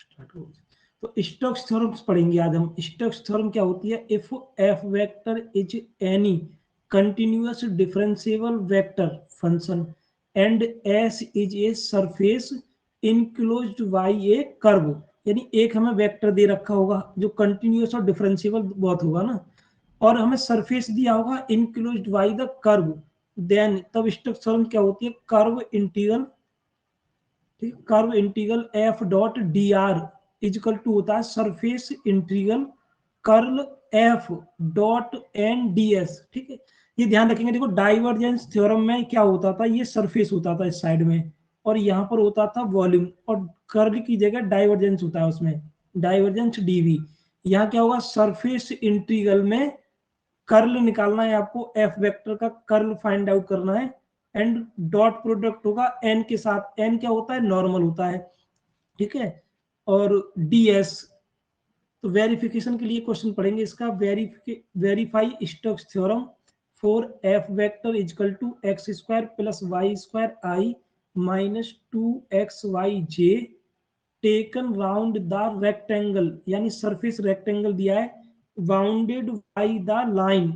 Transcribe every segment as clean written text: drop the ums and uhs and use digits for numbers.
Start हो। तो Stokes theorem पढ़ेंगे आज हम। स्टोक्स थ्योरम क्या होती है? If F vector is any continuous differentiable vector function and s is a surface enclosed by a curve, यानी एक हमें वेक्टर दे रखा होगा जो कंटिन्यूअस और डिफरेंशिएबल बहुत होगा ना, और हमें सरफेस दिया होगा enclosed by the curve, then तब स्टोक्स थ्योरम क्या होती है? कर्व इंटीग्रल, ठीक, curve integral F dot D r equal to होता है surface integral curl F dot n D S. ठीक है, ये ध्यान रखेंगे। देखो डाइवर्जेंस थ्योरम में क्या होता था? ये सरफेस होता था इस साइड में, और यहाँ पर होता था वॉल्यूम, और कर्ल की जगह डाइवर्जेंस होता है उसमें, डाइवर्जेंस डीवी। यहाँ क्या होगा? सरफेस इंटीग्रल में कर्ल निकालना है आपको, एफ वेक्टर का कर्ल फाइंड आउट करना है, एंड डॉट प्रोडक्ट होगा एन के साथ। एन क्या होता है? नॉर्मल होता है, ठीक है। और डीएस, तो वेरिफिकेशन के लिए क्वेश्चन पढ़ेंगे इसका। Verify Stokes theorem for F vector equal to x square plus Y square i minus 2xyj taken round the rectangle, यानी सरफेस रेक्टेंगल दिया है, बाउंडेड बाई द लाइन,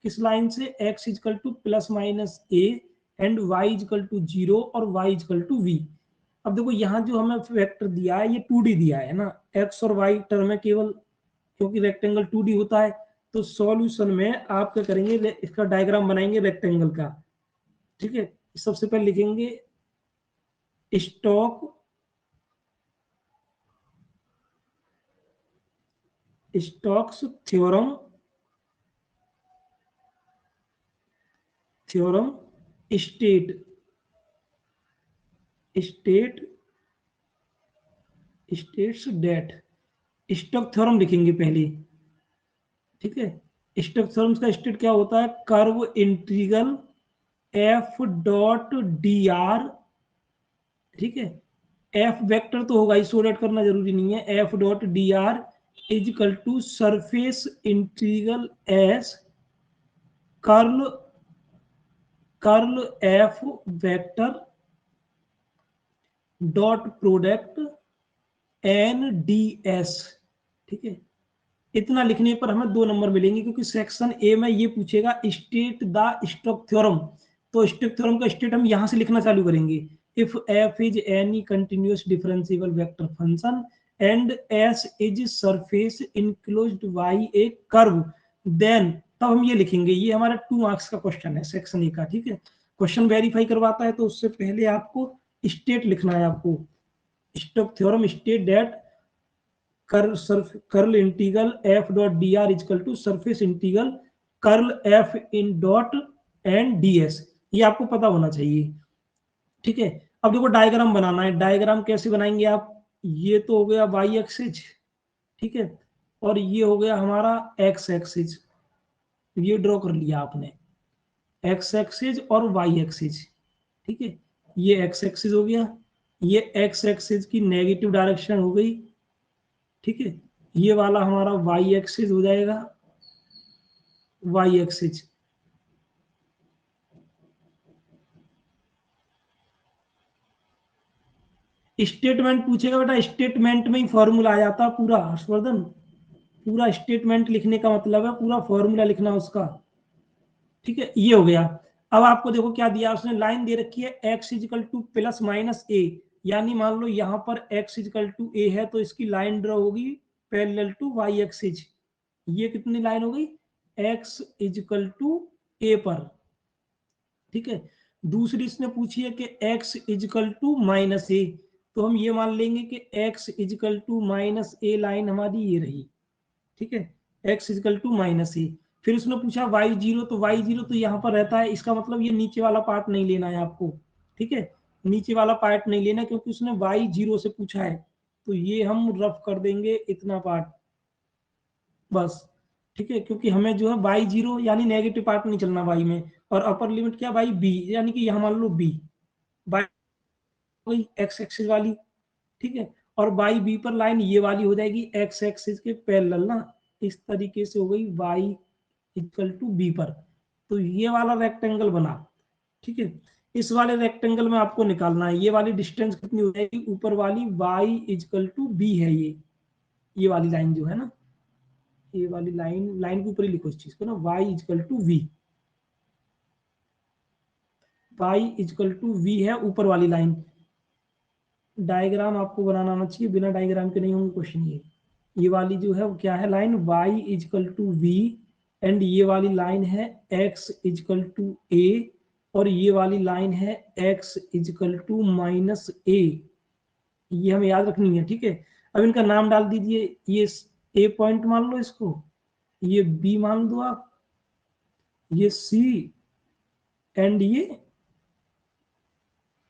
किस लाइन से? x equal to plus minus a and y equal to 0 और y equal to v। अब देखो यहाँ जो हमें वेक्टर दिया है ये 2D दिया है ना, x और y टर्म है केवल, क्योंकि रेक्टेंगल 2D होता है। तो सॉल्यूशन में आप क्या करेंगे? इसका डायग्राम बनाएंगे रेक्टेंगल का, ठीक है। सबसे पहले लिखेंगे Stokes theorem, state states that. Stokes theorem लिखेंगे पहले, ठीक है। स्टोक्स थ्योरम का स्टेट क्या होता है? Curve integral F dot D r, ठीक है। एफ वेक्टर तो होगा, इसको रेड करना जरूरी नहीं है। F dot D r equal to surface integral s curl curl F vector dot product n D S, ठीक है। इतना लिखने पर हमें 2 नंबर मिलेंगे, क्योंकि सेक्शन ए में ये पूछेगा स्टेट द स्टोक्स थ्योरम। तो स्टोक्स थ्योरम का स्टेट हम यहां से लिखना चालू करेंगे। If F is any continuous differentiable vector function and s is surface enclosed by a curve, then तब हम ये लिखेंगे। ये हमारा 2 मार्क्स का क्वेश्चन है सेक्शन ए का, ठीक है। क्वेश्चन वेरीफाई करवाता है तो उससे पहले आपको स्टेट लिखना है। आपको Stokes theorem state that curl integral F dot D r equal to surface integral curl F in dot and d s, ये आपको पता होना चाहिए, ठीक है। अब देखो डायग्राम बनाना है। डायग्राम कैसे बनाएंगे आप? ये तो हो गया वाई एक्सिस, ठीक है, और ये हो गया हमारा एक्स एक्सिस। ये ड्रॉ कर लिया आपने, एक्स एक्सिस और वाई एक्सिस, ठीक है। ये एक्स एक्सिस हो गया, ये एक्स एक्सिस की नेगेटिव डायरेक्शन हो गई, ठीक है। ये वाला हमारा वाई एक्सिस हो जाएगा, वाई एक्सिस। स्टेटमेंट पूछेगा बेटा, स्टेटमेंट में ही फॉर्मूला आ जाता पूरा, हर्षवर्धन। पूरा स्टेटमेंट लिखने का मतलब है पूरा फॉर्मूला लिखना उसका, ठीक है। ये हो गया। अब आपको देखो क्या दिया उसने, लाइन दे रखी है X is equal to plus minus A, यानी मान लो यहाँ पर एक्स इजिकल टू ए है तो इसकी लाइन ड्रॉ होगी पैरेलल टू वाई एक्सिस। ये कितनी लाइन हो गई? एक्स इजिकल टू ए पर, ठीक है। दूसरी इसने पूछी है कि x equal to minus a, तो हम ये मान लेंगे कि x equal to minus a line हमारी ये रही, ठीक है। x equal to minus a. फिर उसने पूछा y0, तो y0 तो यहाँ पर रहता है, इसका मतलब ये नीचे वाला पार्ट नहीं लेना है आपको, ठीक है। नीचे वाला पार्ट नहीं लेना क्योंकि उसने y0 से पूछा है, तो ये हम रफ कर देंगे इतना पार्ट बस, ठीक है। क्योंकि हमें जो है y0 यानी नेगेटिव पार्ट नहीं चलना y में, और अपर लिमिट क्या? बाई बी, यानी कि यहाँ मान लो b बाई एक्स एक्सिस वाली, ठीक है। और बाई बी पर लाइन ये वाली हो जाएगी एक्स एक्सिस के पैरेलल ना, इस तरीके से हो गई y इक्वल टू बी पर। तो ये वाला रेक्टेंगल बना, ठीक है। इस वाले रेक्टेंगल में आपको निकालना है ये वाली डिस्टेंस कितनी हो जाएगी, ऊपर वाली y इजकल टू बी है, ये वाली लाइन जो है ना, ये वाली लाइन के ऊपर ही लिखो इस चीज को ना, y equal to b, y equal to b है ऊपर वाली लाइन। डायग्राम आपको बनाना आना चाहिए, बिना डायग्राम के नहीं होंगे क्वेश्चन ये वाली जो है वो क्या है line, y equal to b, and ये वाली लाइन है x इजकल टू a, और ये वाली लाइन है x equal to minus a, ये हमें याद रखनी है, ठीक है। अब इनका नाम डाल दीजिए, ये a पॉइंट मान लो इसको, ये b मान दो आप, ये c, एंड ये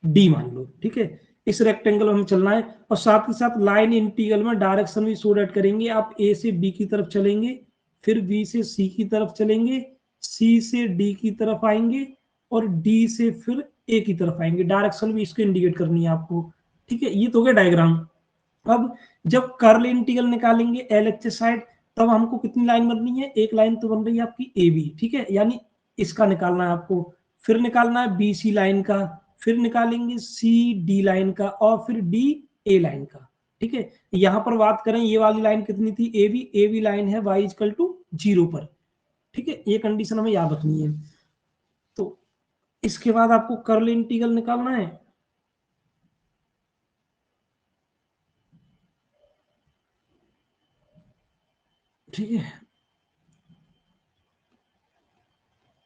d मान लो, ठीक है। इस रेक्टेंगल में हमें चलना है, और साथ ही साथ लाइन इंटीग्रल में डायरेक्शन भी शो डेट करेंगे। आप a से b की तरफ चलेंगे, फिर b से c की तरफ चलेंगे, c से d की तरफ आएंगे, और d से फिर a की तरफ आएंगे। डायरेक्शन भी इसको इंडिकेट करनी है आपको, ठीक है। ये तो हो गया डायग्राम। अब जब कर्ल इंटीग्रल निकालेंगे एलएचएस साइड, तब हमको कितनी लाइन बननी है, एक लाइन तो बन रही है आपकी ए बी, ठीक है, यानी इसका निकालना है आपको, फिर निकालना है बी सी लाइन का, फिर निकालेंगे सी डी लाइन का, और फिर डी ए लाइन का, ठीक है। यहां पर बात करें ये वाली लाइन कितनी थी, ए बी लाइन है y इक्वल टू 0 पर, ठीक है। ये कंडीशन हमें याद रखनी है। तो इसके बाद आपको कर्ल इंटीग्रल निकालना है, ठीक है।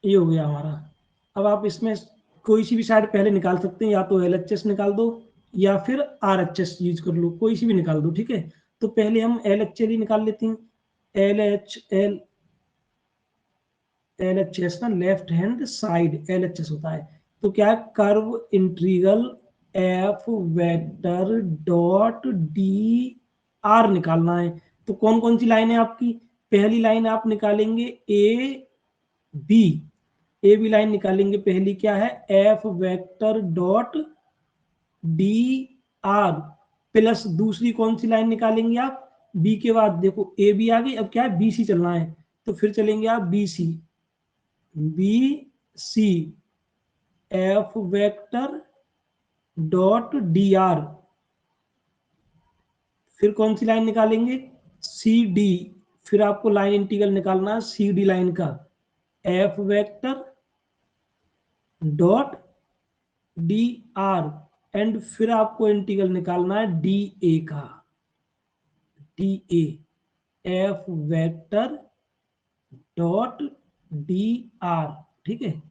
ये हो गया हमारा। अब आप इसमें कोई सी भी साइड पहले निकाल सकते हैं, या तो एलएचएस निकाल दो या फिर आरएचएस यूज कर लो, कोई सी भी निकाल दो, ठीक है। तो पहले हम एलएचएल ही निकाल लेते हैं। एलएचएस ना लेफ्ट हैंड साइड एलएचएस होता है, तो क्या है, curve integral F vector dot D R निकालना है। तो कौन कौन सी लाइन है आपकी, पहली लाइन आप निकालेंगे a b, a b line निकालेंगे पहली, क्या है, F vector dot D r, plus दूसरी कौन सी लाइन निकालेंगे आप, बी के बाद देखो ए बी आ गई, अब क्या है बी सी चलना है, तो फिर चलेंगे आप b c F vector dot D r, फिर कौन सी लाइन निकालेंगे, सी डी, फिर आपको लाइन इंटीग्रल निकालना है सी डी लाइन का, F vector dot D R, and फिर आपको इंटीग्रल निकालना है डी ए का, D A F vector dot D r, ठीक है।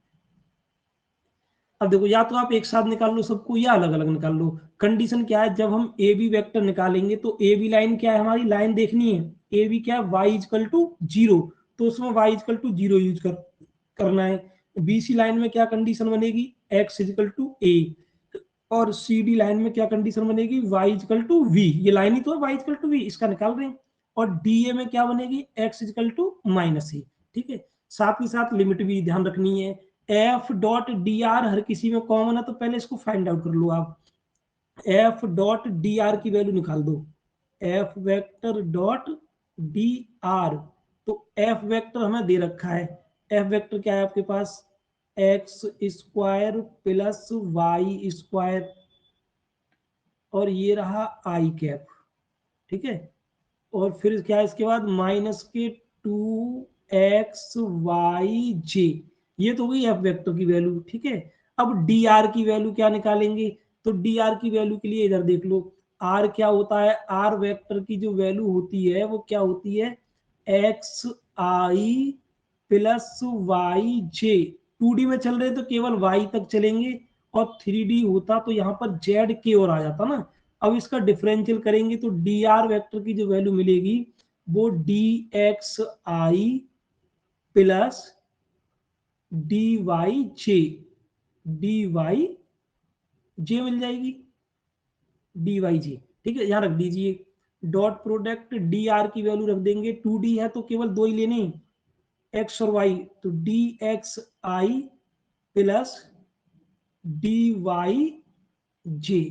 अब देखो, या तो आप एक साथ निकाल लो सबको, या अलग अलग निकाल लो। कंडीशन क्या है, जब हम ए बी वेक्टर निकालेंगे तो ए बी लाइन क्या है, हमारी लाइन देखनी है, ए बी क्या है, वाई इजकल टू 0, तो उसमें वाई इजकल टू 0 यूज करना है। बी सी लाइन में क्या कंडीशन बनेगी, एक्स इजकल टू ए, और सी डी लाइन में क्या कंडीशन बनेगी, वाई इजकल टू वी, ये लाइन ही तो है वाई इजकल टू वी, इसका निकाल रहे हैं। और डी ए में क्या बनेगी, एक्स इजकल टू माइनस ए, ठीक है। साथ ही साथ लिमिट भी ध्यान रखनी है। एफ डॉट डी आर हर किसी में कॉमन है, तो पहले इसको फाइंड आउट कर लो आप। एफ डॉट डी आर की वैल्यू निकाल दो, F vector dot D R, तो एफ वेक्टर हमें दे रखा है, एफ वेक्टर क्या है आपके पास, X square plus Y square, और ये रहा आई कैप, ठीक है। और फिर क्या है इसके बाद, माइनस के 2xyj, ये तो गई एफ वेक्टर की वैल्यू, ठीक है। अब डी आर की वैल्यू क्या निकालेंगे, तो डी आर की वैल्यू के लिए इधर देख लो, आर क्या होता है, आर वेक्टर की जो वैल्यू होती है वो क्या होती है, एक्स आई प्लस वाई जे, 2D में चल रहे तो केवल y तक चलेंगे, और 3D होता तो यहाँ पर z की ओर आ जाता ना। अब इसका डिफरेंशियल करेंगे तो डी आर वेक्टर की जो वैल्यू मिलेगी वो डी एक्स आई प्लस डी वाई जे, डी वाई जे मिल जाएगी, डी वाई जे, ठीक है। यहाँ रख दीजिए, डॉट प्रोडक्ट डी आर की वैल्यू रख देंगे, 2D है तो केवल दो ही लेने, एक्स और वाई, तो डी एक्स आई प्लस डी वाई जे,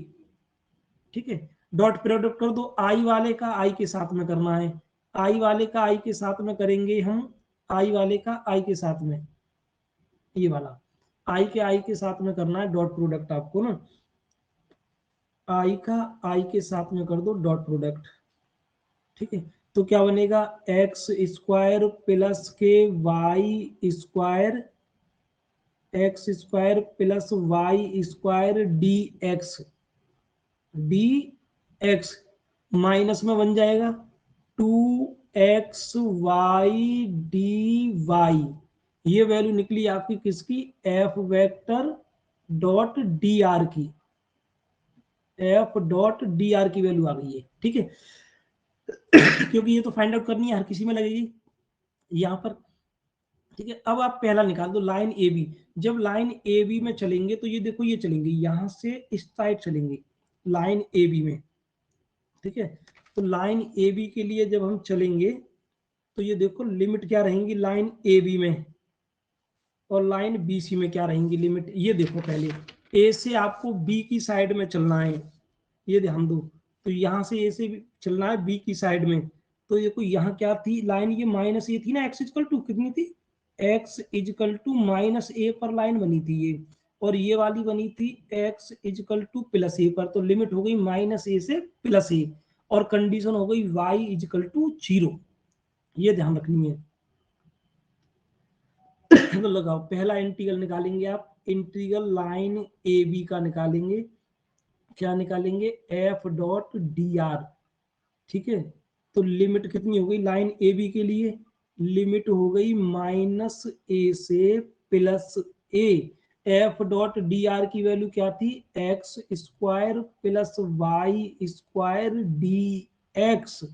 ठीक है। डॉट प्रोडक्ट कर दो, आई वाले का आई के साथ में करना है, आई वाले का आई के साथ में करेंगे हम, आई वाले का आई के साथ में, ये वाला। आई के साथ में करना है डॉट प्रोडक्ट आपको ना, आई के साथ में कर दो डॉट प्रोडक्ट, ठीक है। तो क्या बनेगा, एक्स स्क्वायर प्लस के y square, x square plus Y square d x, d x minus में बन जाएगा 2xy dy, ये वैल्यू निकली आपकी किसकी, F vector dot D R की, एफ डॉट डी आर की वैल्यू आ गई है, ठीक है। क्योंकि ये तो फाइंड आउट करनी है, हर किसी में लगेगी यहाँ पर, ठीक है। अब आप पहला निकाल दो लाइन ए बी, जब लाइन ए बी में चलेंगे तो ये देखो ये चलेंगे यहां से इस साइड चलेंगे लाइन ए बी में, ठीक है। तो लाइन ए बी के लिए जब हम चलेंगे तो ये देखो लिमिट क्या रहेंगी लाइन ए बी में, और लाइन बी सी में क्या रहेंगी लिमिट, ये देखो पहले ए से आपको बी की साइड में चलना है, ये ध्यान दो। तो यहाँ से ए से चलना है बी की साइड में, तो देखो यहाँ क्या थी लाइन, ये माइनस ए थी ना, एक्स इजकल टू कितनी थी, एक्स इजकल टू माइनस ए पर लाइन बनी थी ये, और ये वाली बनी थी एक्स इजकल टू प्लस ए पर, तो लिमिट हो गई माइनस ए से प्लस ए, और कंडीशन हो गई वाई इजकल टू 0, ये ध्यान रखनी है। तो लगाओ पहला इंटीग्रल निकालेंगे आप, इंटीग्रल लाइन ए बी का निकालेंगे, क्या निकालेंगे, एफ डॉट डी आर, ठीक है। तो लिमिट कितनी हो गई लाइन ए बी के लिए, लिमिट हो गई माइनस ए से plus a, F dot D R की वैल्यू क्या थी, x square plus Y square d x,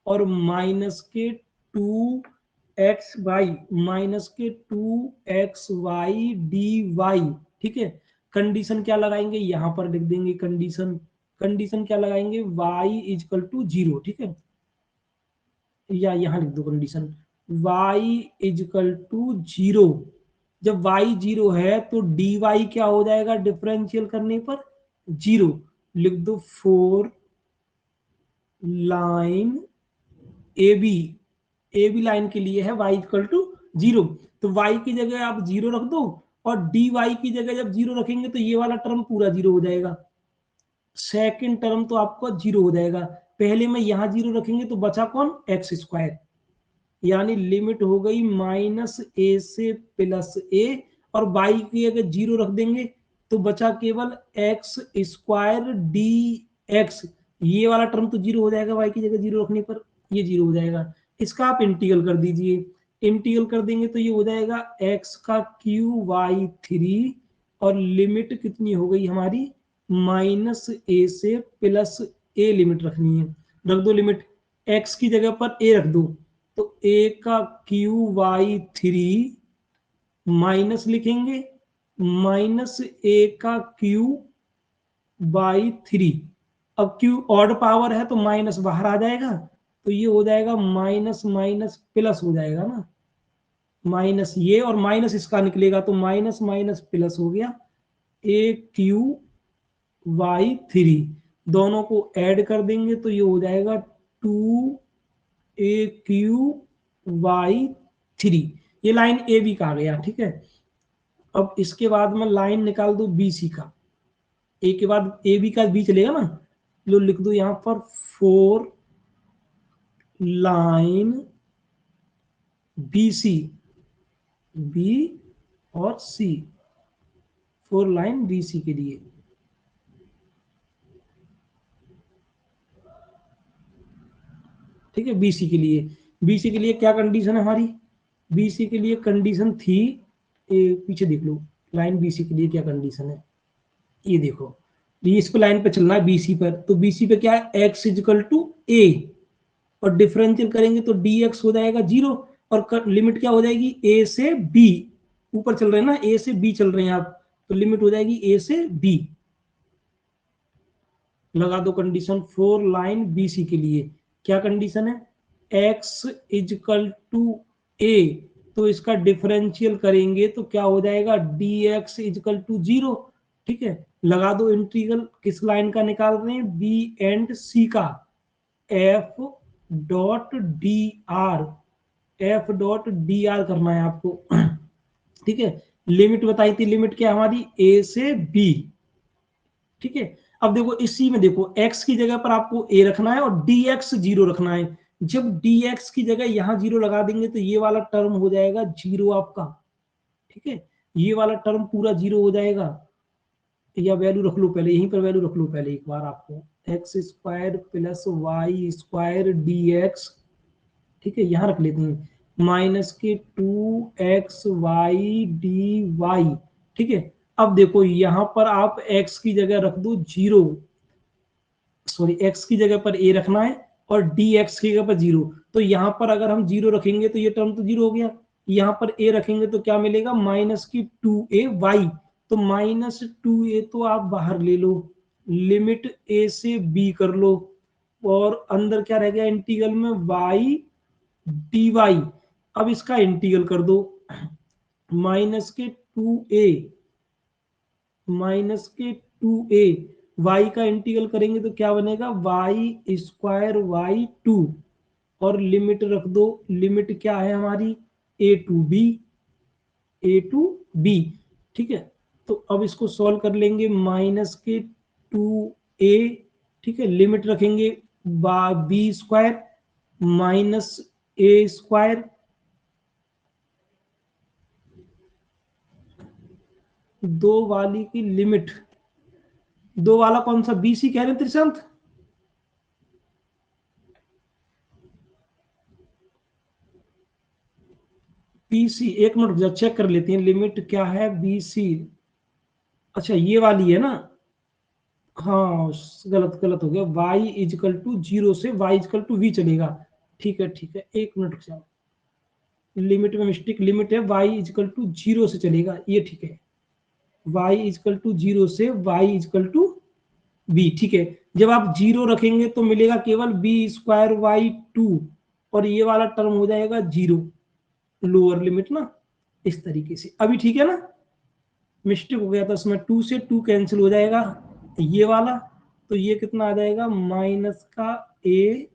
और माइनस के 2xy, माइनस के 2xy dy, ठीक है। कंडीशन क्या लगाएंगे, यहां पर लिख देंगे कंडीशन, कंडीशन क्या लगाएंगे, y इजकल टू 0, ठीक है, या यहां लिख दो कंडीशन y इजकल टू 0, जब y 0 है तो dy क्या हो जाएगा डिफरेंशियल करने पर 0, लिख दो for line a b line के लिए है y इक्वल टू 0, तो y की जगह आप 0 रख दो, और dy की जगह जब 0 रखेंगे तो ये वाला टर्म पूरा 0 हो जाएगा, सेकंड टर्म तो आपका 0 हो जाएगा, पहले में यहां 0 रखेंगे तो बचा कौन, एक्स स्क्वायर, यानी लिमिट हो गई माइनस ए से प्लस ए, और y की अगर 0 रख देंगे तो बचा केवल एक्स स्क्वायर डी एक्स, ये वाला टर्म तो 0 हो जाएगा y की जगह 0 रखने पर, ये 0 हो जाएगा। इसका आप इंटीग्रल कर दीजिए, इंटीग्रल कर देंगे तो ये हो जाएगा x का क्यू वाई 3, और लिमिट कितनी हो गई हमारी माइनस ए से प्लस ए, लिमिट रखनी है, रख दो लिमिट, x की जगह पर a रख दो, तो a का क्यू वाई 3 माइनस लिखेंगे माइनस ए का क्यू बाई 3, अब क्यू ऑड पावर है तो माइनस बाहर आ जाएगा, तो ये हो जाएगा माइनस माइनस प्लस हो जाएगा ना, माइनस ये और माइनस इसका निकलेगा, तो माइनस माइनस प्लस हो गया, ए क्यू वाई 3, दोनों को ऐड कर देंगे तो ये हो जाएगा 2AQY3, ये लाइन ए बी का आ गया, ठीक है। अब इसके बाद में लाइन निकाल दो बी सी का, ए के बाद ए बी का बी चलेगा ना, लो लिख दो यहां पर for line b c, b और c, for line b c के लिए, ठीक है। बीसी के लिए, बीसी के लिए क्या कंडीशन है हमारी, बीसी के लिए कंडीशन थी, पीछे देख लो लाइन बीसी के लिए क्या कंडीशन है, ये देखो, ये इसको लाइन पे चलना है बीसी पर, तो बीसी पे क्या है एक्स इजिकल टू ए, और डिफरेंशियल करेंगे तो डी एक्स हो जाएगा 0, और लिमिट क्या हो जाएगी ए से बी, ऊपर चल रहे हैं ना ए से बी चल रहे हैं आप, तो लिमिट हो जाएगी ए से बी, लगा दो कंडीशन फोर लाइन बीसी के लिए, क्या कंडीशन है एक्स इजकल टू ए, तो इसका डिफरेंशियल करेंगे तो क्या हो जाएगा डी एक्स इजकल टू 0, ठीक है। लगा दो इंटीग्रल, किस लाइन का निकाल रहे हैं, बी एंड सी का, F dot D R, F dot D R करना है आपको, ठीक है। लिमिट बताई थी, लिमिट क्या हमारी ए से बी, ठीक है। अब देखो इसी में देखो x की जगह पर आपको a रखना है और dx 0 रखना है। जब dx की जगह यहां 0 लगा देंगे तो ये वाला टर्म हो जाएगा 0 आपका, ठीक है। ये वाला टर्म पूरा 0 हो जाएगा, या वैल्यू रख लो पहले, यहीं पर वैल्यू रख लो पहले एक बार आपको, x square plus Y square d x, ठीक है, यहां रख लेते हैं माइनस के 2xy डी वाई, ठीक है। अब देखो यहां पर आप x की जगह रख दो 0, सॉरी x की जगह पर a रखना है और dx की जगह पर 0। तो यहां पर अगर हम 0 रखेंगे तो ये टर्म तो 0 हो गया, यहां पर a रखेंगे तो क्या मिलेगा माइनस की 2ay, तो माइनस 2a तो आप बाहर ले लो, लिमिट a से b कर लो, और अंदर क्या रह गया इंटीग्रल में y dy। अब इसका इंटीग्रल कर दो, माइनस के 2a, माइनस के 2a, y का इंटीग्रल करेंगे तो क्या बनेगा वाई स्क्वायर वाई टू, और लिमिट रख दो, लिमिट क्या है हमारी a to b, a to b, ठीक है। तो अब इसको सॉल्व कर लेंगे, माइनस के 2a, ठीक है, लिमिट रखेंगे b square minus a square, दो वाली की लिमिट, दो वाला कौन सा बी सी कह रहे हैं त्रिशांत? बी सी, एक मिनट चेक कर लेते हैं लिमिट क्या है बी सी। अच्छा ये वाली है ना, हाँ गलत गलत हो गया, y इजकल टू 0 से y इजकल टू v चलेगा, ठीक है ठीक है, एक मिनट रुक जाओ, लिमिट में मिस्टेक, लिमिट है y इजकल टू 0 से चलेगा, ये ठीक है, y इजकल टू 0 से y इजकल टू b, ठीक है। जब आप 0 रखेंगे तो मिलेगा केवल b स्क्वायर वाई टू, और ये वाला टर्म हो जाएगा 0, लोअर लिमिट ना, इस तरीके से। अभी ठीक है ना, मिस्टेक हो गया था इसमें, 2 से 2 कैंसिल हो जाएगा ये वाला, तो ये कितना आ जाएगा माइनस का ए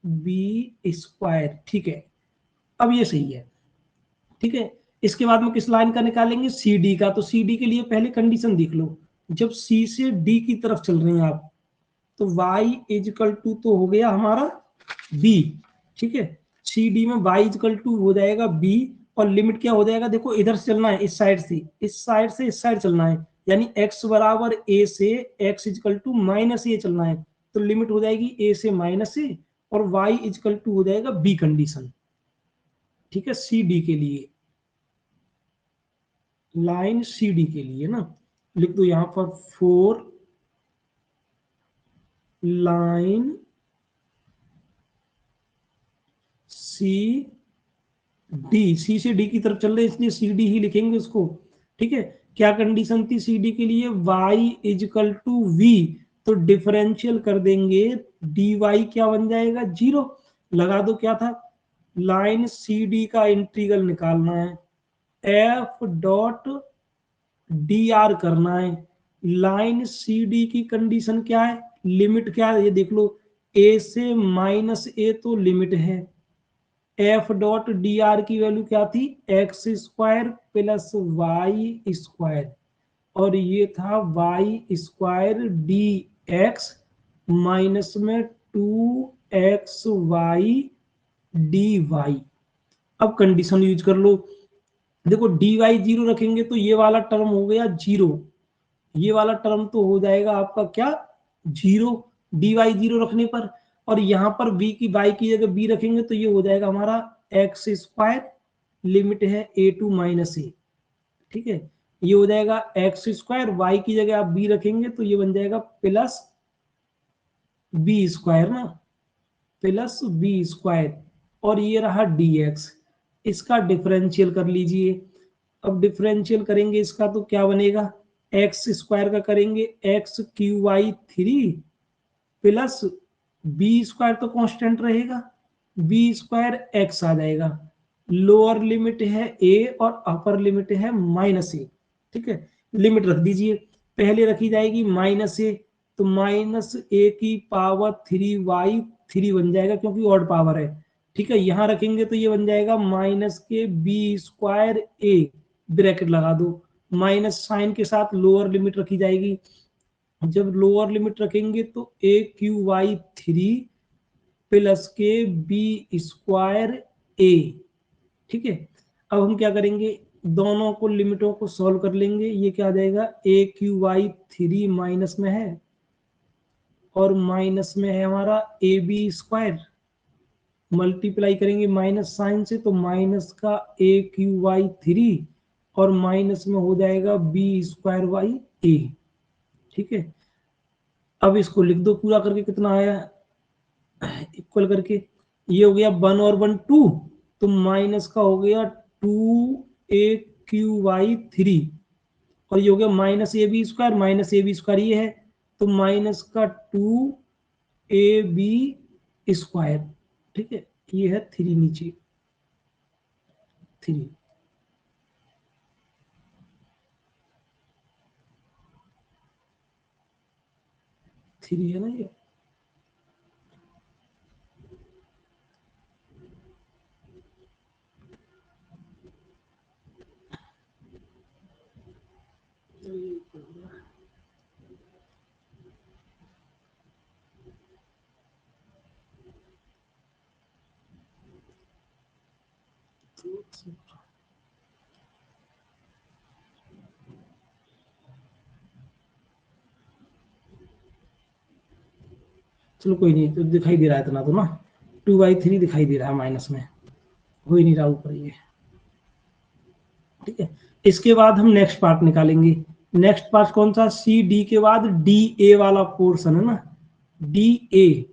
बी स्क्वायर, ठीक है। अब ये सही है, ठीक है। इसके बाद में किस लाइन का निकालेंगे सी डी का, तो सी डी के लिए पहले कंडीशन देख लो, जब सी से डी की तरफ चल रहे हैं आप, तो y इजकल टू तो हो गया हमारा b, ठीक है, सी डी में y इजकल टू हो जाएगा b, और लिमिट क्या हो जाएगा, देखो इधर से चलना है, इस साइड से, इस साइड से इस साइड चलना है, यानी x बराबर a से x इजकल टू माइनस ए चलना है, तो लिमिट हो जाएगी a से माइनस ए, और y इजकल टू हो जाएगा b कंडीशन, ठीक है, सी डी के लिए, लाइन सी डी के लिए ना, लिख दो यहां पर फोर लाइन सी डी, सी से डी की तरफ चल रहे हैं इसलिए सी डी ही लिखेंगे उसको, ठीक है। क्या कंडीशन थी सी डी के लिए, y इजकल टू v, तो डिफरेंशियल कर देंगे, dy क्या बन जाएगा 0, लगा दो क्या था, लाइन सी डी का इंटीग्रल निकालना है, एफ डॉट डी आर करना है, लाइन सी डी की कंडीशन क्या है, लिमिट क्या है ये देख लो, a से माइनस ए तो लिमिट है, एफ डॉट डी आर की वैल्यू क्या थी x square plus Y square, और ये था y square d x minus में 2xy डी वाई। अब कंडीशन यूज कर लो, देखो डी वाई 0 रखेंगे तो ये वाला टर्म हो गया 0, ये वाला टर्म तो हो जाएगा आपका क्या 0, डी वाई 0 रखने पर, और यहाँ पर b की y की जगह b रखेंगे तो ये हो जाएगा हमारा एक्स स्क्वायर, लिमिट है a टू माइनस ए, ठीक है, ये हो जाएगा एक्स स्क्वायर, y की जगह आप b रखेंगे तो ये बन जाएगा प्लस बी स्क्वायर ना, प्लस बी स्क्वायर, और ये रहा dx, इसका डिफरेंशियल कर लीजिए। अब डिफरेंशियल करेंगे इसका तो क्या बनेगा, एक्स स्क्वायर का करेंगे x cube by three plus b square तो कांस्टेंट रहेगा, बी स्क्वायर एक्स आ जाएगा, लोअर लिमिट है ए और अपर लिमिट है माइनस ए, ठीक है। लिमिट रख दीजिए, पहले रखी जाएगी माइनस ए, तो माइनस ए की पावर 3y 3 बन जाएगा क्योंकि ऑड पावर है, ठीक है। यहां रखेंगे तो ये बन जाएगा माइनस के बी स्क्वायर ए, ब्रैकेट लगा दो, माइनस साइन के साथ लोअर लिमिट रखी जाएगी। जब लोअर लिमिट रखेंगे तो ए क्यू वाई 3 प्लस के बी स्क्वायर ए। ठीक है, अब हम क्या करेंगे, दोनों को लिमिटों को सॉल्व कर लेंगे। ये क्या आ जाएगा, ए क्यू वाई 3 माइनस में है और माइनस में है हमारा ए बी स्क्वायर, मल्टीप्लाई करेंगे माइनस साइन से तो माइनस का ए क्यू वाई 3 और माइनस में हो जाएगा बी स्क्वायर वाई ए। ठीक है, अब इसको लिख दो पूरा करके, कितना आया इक्वल करके, ये हो गया 1 और 1 2, तो माइनस का हो गया 2 ए क्यू वाई 3 और ये हो गया minus a b square, minus a b square ये है तो माइनस का 2 ए बी स्क्वायर। ठीक है, ये है 3 नीचे 3। थ्री है ना ये, चलो कोई नहीं, तो दिखाई दे रहा है इतना तो ना, 2/3 दिखाई दे रहा है माइनस में, हो ही नहीं रहा ऊपर ये। ठीक है, इसके बाद हम नेक्स्ट पार्ट निकालेंगे। नेक्स्ट पार्ट कौन सा, सी डी के बाद डी ए वाला पोर्शन है ना, डी ए,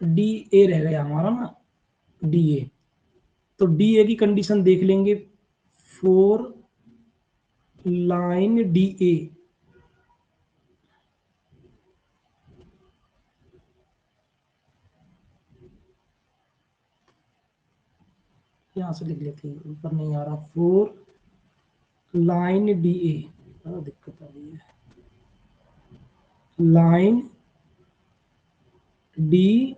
डी ए रह गया हमारा ना, डी ए। तो डी ए की कंडीशन देख लेंगे, 4 लाइन डी ए, यहां से लिख लेते हैं, ऊपर नहीं आ रहा, 4 लाइन डी ए, दिक्कत आ रही है, line D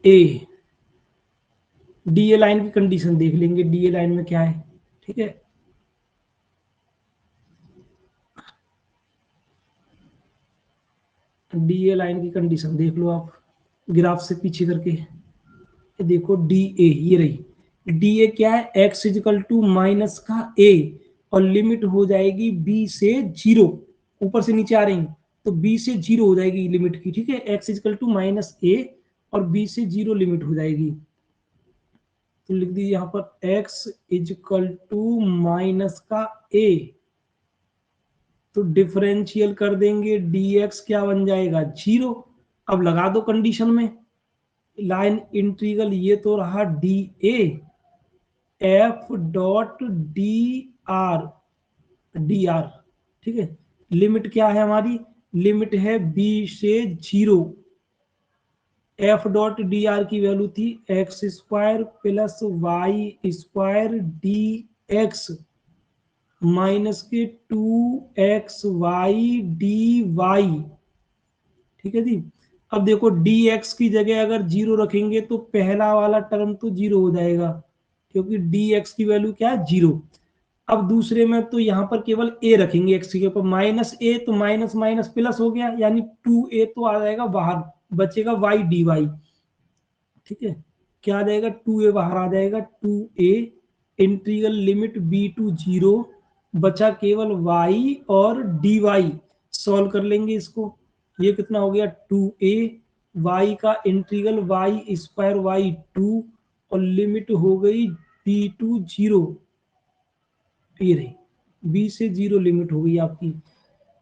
A, D A line की कंडीशन देख लेंगे, डी ए लाइन में क्या है। ठीक है, डी ए लाइन की कंडीशन देख लो आप, ग्राफ से पीछे करके, देखो डी ए ये रही, डी ए क्या है, एक्स इजिकल टू माइनस का ए और लिमिट हो जाएगी बी से 0, ऊपर से नीचे आ रही, तो बी से 0 हो जाएगी लिमिट की। ठीक है, एक्स इजिकल टू माइनस ए और बी से 0 लिमिट हो जाएगी, तो लिख दीजिए यहाँ पर एक्स इजिकल टू माइनस का ए, तो डिफरेंशियल कर देंगे, dx क्या बन जाएगा 0। अब लगा दो कंडीशन में, लाइन इंटीग्रल ये तो रहा D A F dot D r. ठीक है, लिमिट क्या है हमारी, लिमिट है बी से 0, एफ डॉट डी आर की वैल्यू थी x square plus Y square d x minus के 2xy dy। ठीक है जी, अब देखो dx की जगह अगर 0 रखेंगे तो पहला वाला टर्म तो 0 हो जाएगा, क्योंकि dx की वैल्यू क्या है 0। अब दूसरे में तो यहाँ पर केवल a रखेंगे x के ऊपर, माइनस ए तो माइनस माइनस प्लस हो गया, यानी 2a तो आ जाएगा बाहर, बचेगा y dy। ठीक है, क्या आ जाएगा, 2a बाहर आ जाएगा, 2a integral limit b to 0, बचा केवल y और dy। सॉल्व कर लेंगे इसको, ये कितना हो गया 2a, y का इंटीग्रल y स्क्वायर y 2 और लिमिट हो गई b टू 0, ये रही b से 0 लिमिट हो गई आपकी,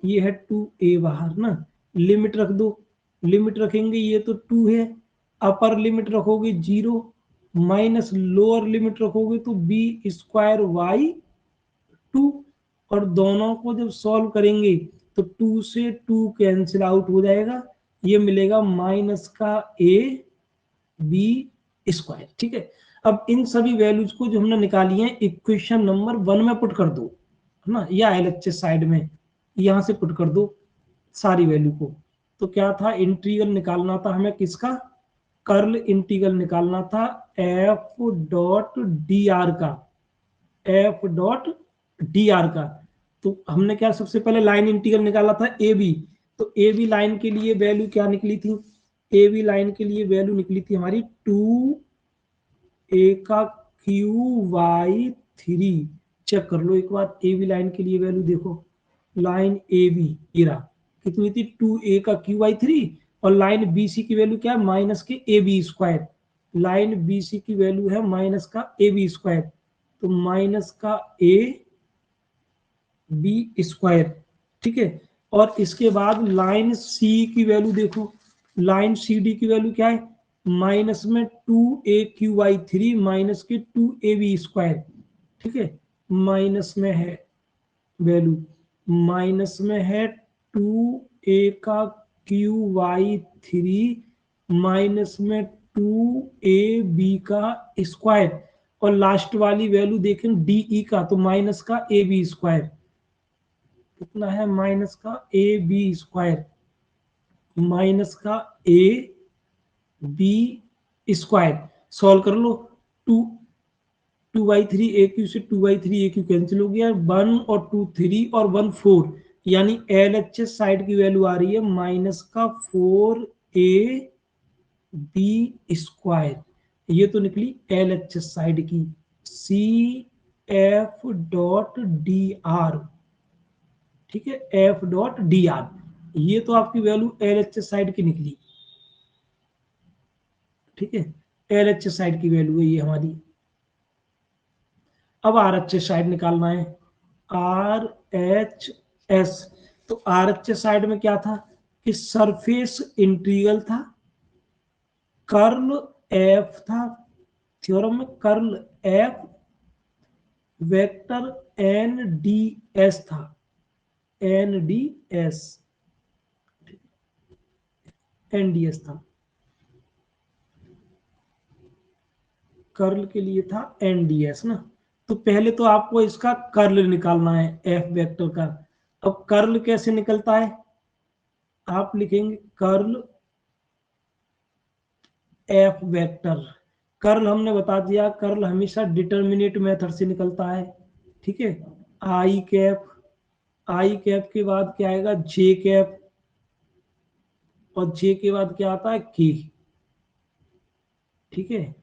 ये है 2a बाहर ना, लिमिट रख दो, लिमिट रखेंगे ये तो 2 है, अपर लिमिट रखोगे 0 माइनस लोअर लिमिट रखोगे तो बी स्क्वायर वाई 2, और दोनों को जब सॉल्व करेंगे तो 2 से 2 कैंसिल आउट हो जाएगा, ये मिलेगा माइनस का ए बी स्क्वायर। ठीक है, अब इन सभी वैल्यूज को जो हमने निकाली है इक्वेशन नंबर 1 में पुट कर दो, है ना, या एलएचएस साइड में यहां से पुट कर दो सारी वैल्यू को। तो क्या था, इंटीग्रल निकालना था हमें किसका, कर्ल इंटीग्रल निकालना था एफ डॉट डी आर का, एफ डॉट डी आर का। तो हमने क्या सबसे पहले लाइन इंटीग्रल निकाला था ए बी, तो ए बी लाइन के लिए वैल्यू क्या निकली थी, ए बी लाइन के लिए वैल्यू निकली थी हमारी 2a का क्यू वाई 3। चेक कर लो एक बार, ए बी लाइन के लिए वैल्यू देखो, लाइन ए बी इरा कितनी थी 2a का क्यू वाई 3, और लाइन बी सी की वैल्यू क्या है माइनस के a b square, line b c की वैल्यू है माइनस का ए बी स्क्वायर, तो माइनस का ए बी स्क्वायर। ठीक है, और इसके बाद लाइन सी की वैल्यू देखो, लाइन सी डी की वैल्यू क्या है माइनस में 2a/3 माइनस के 2ab²। ठीक है, माइनस में है वैल्यू, माइनस में है 2a/3 माइनस में 2ab², और लास्ट वाली वैल्यू देखें डी का, तो माइनस का ab², कितना है माइनस का ab², माइनस का ab² सॉल्व कर लो। 2/3 ए क्यू से 2/3 ए क्यू कैंसिल हो गया, 1 और 2 3 और 1 4, यानी एल एच एस साइड की वैल्यू आ रही है माइनस का 4ab²। ये तो निकली एल एच एस साइड की, c F dot D r. ठीक है, एफ डॉट डी आर, ये तो आपकी value L H S side की निकली। ठीक है, एल एच एस साइड की वैल्यू है ये हमारी। अब आर एच एस साइड निकालना है, आर एच एस। तो आर एच एस साइड में क्या था कि सरफेस इंटीग्रल था, कर्ल एफ था, थ्योरम में curl F vector N D S था, N D S, N D S था, कर्ल के लिए था एन डी एस ना। तो पहले तो आपको इसका कर्ल निकालना है एफ वेक्टर का। अब कर्ल कैसे निकलता है, आप लिखेंगे कर्ल एफ वेक्टर। कर्ल हमने बता दिया, कर्ल हमेशा डिटर्मिनेट मेथड से निकलता है। ठीक है, आई कैप, आई कैप के बाद क्या आएगा जे कैप, और जे के बाद क्या आता है के। ठीक है,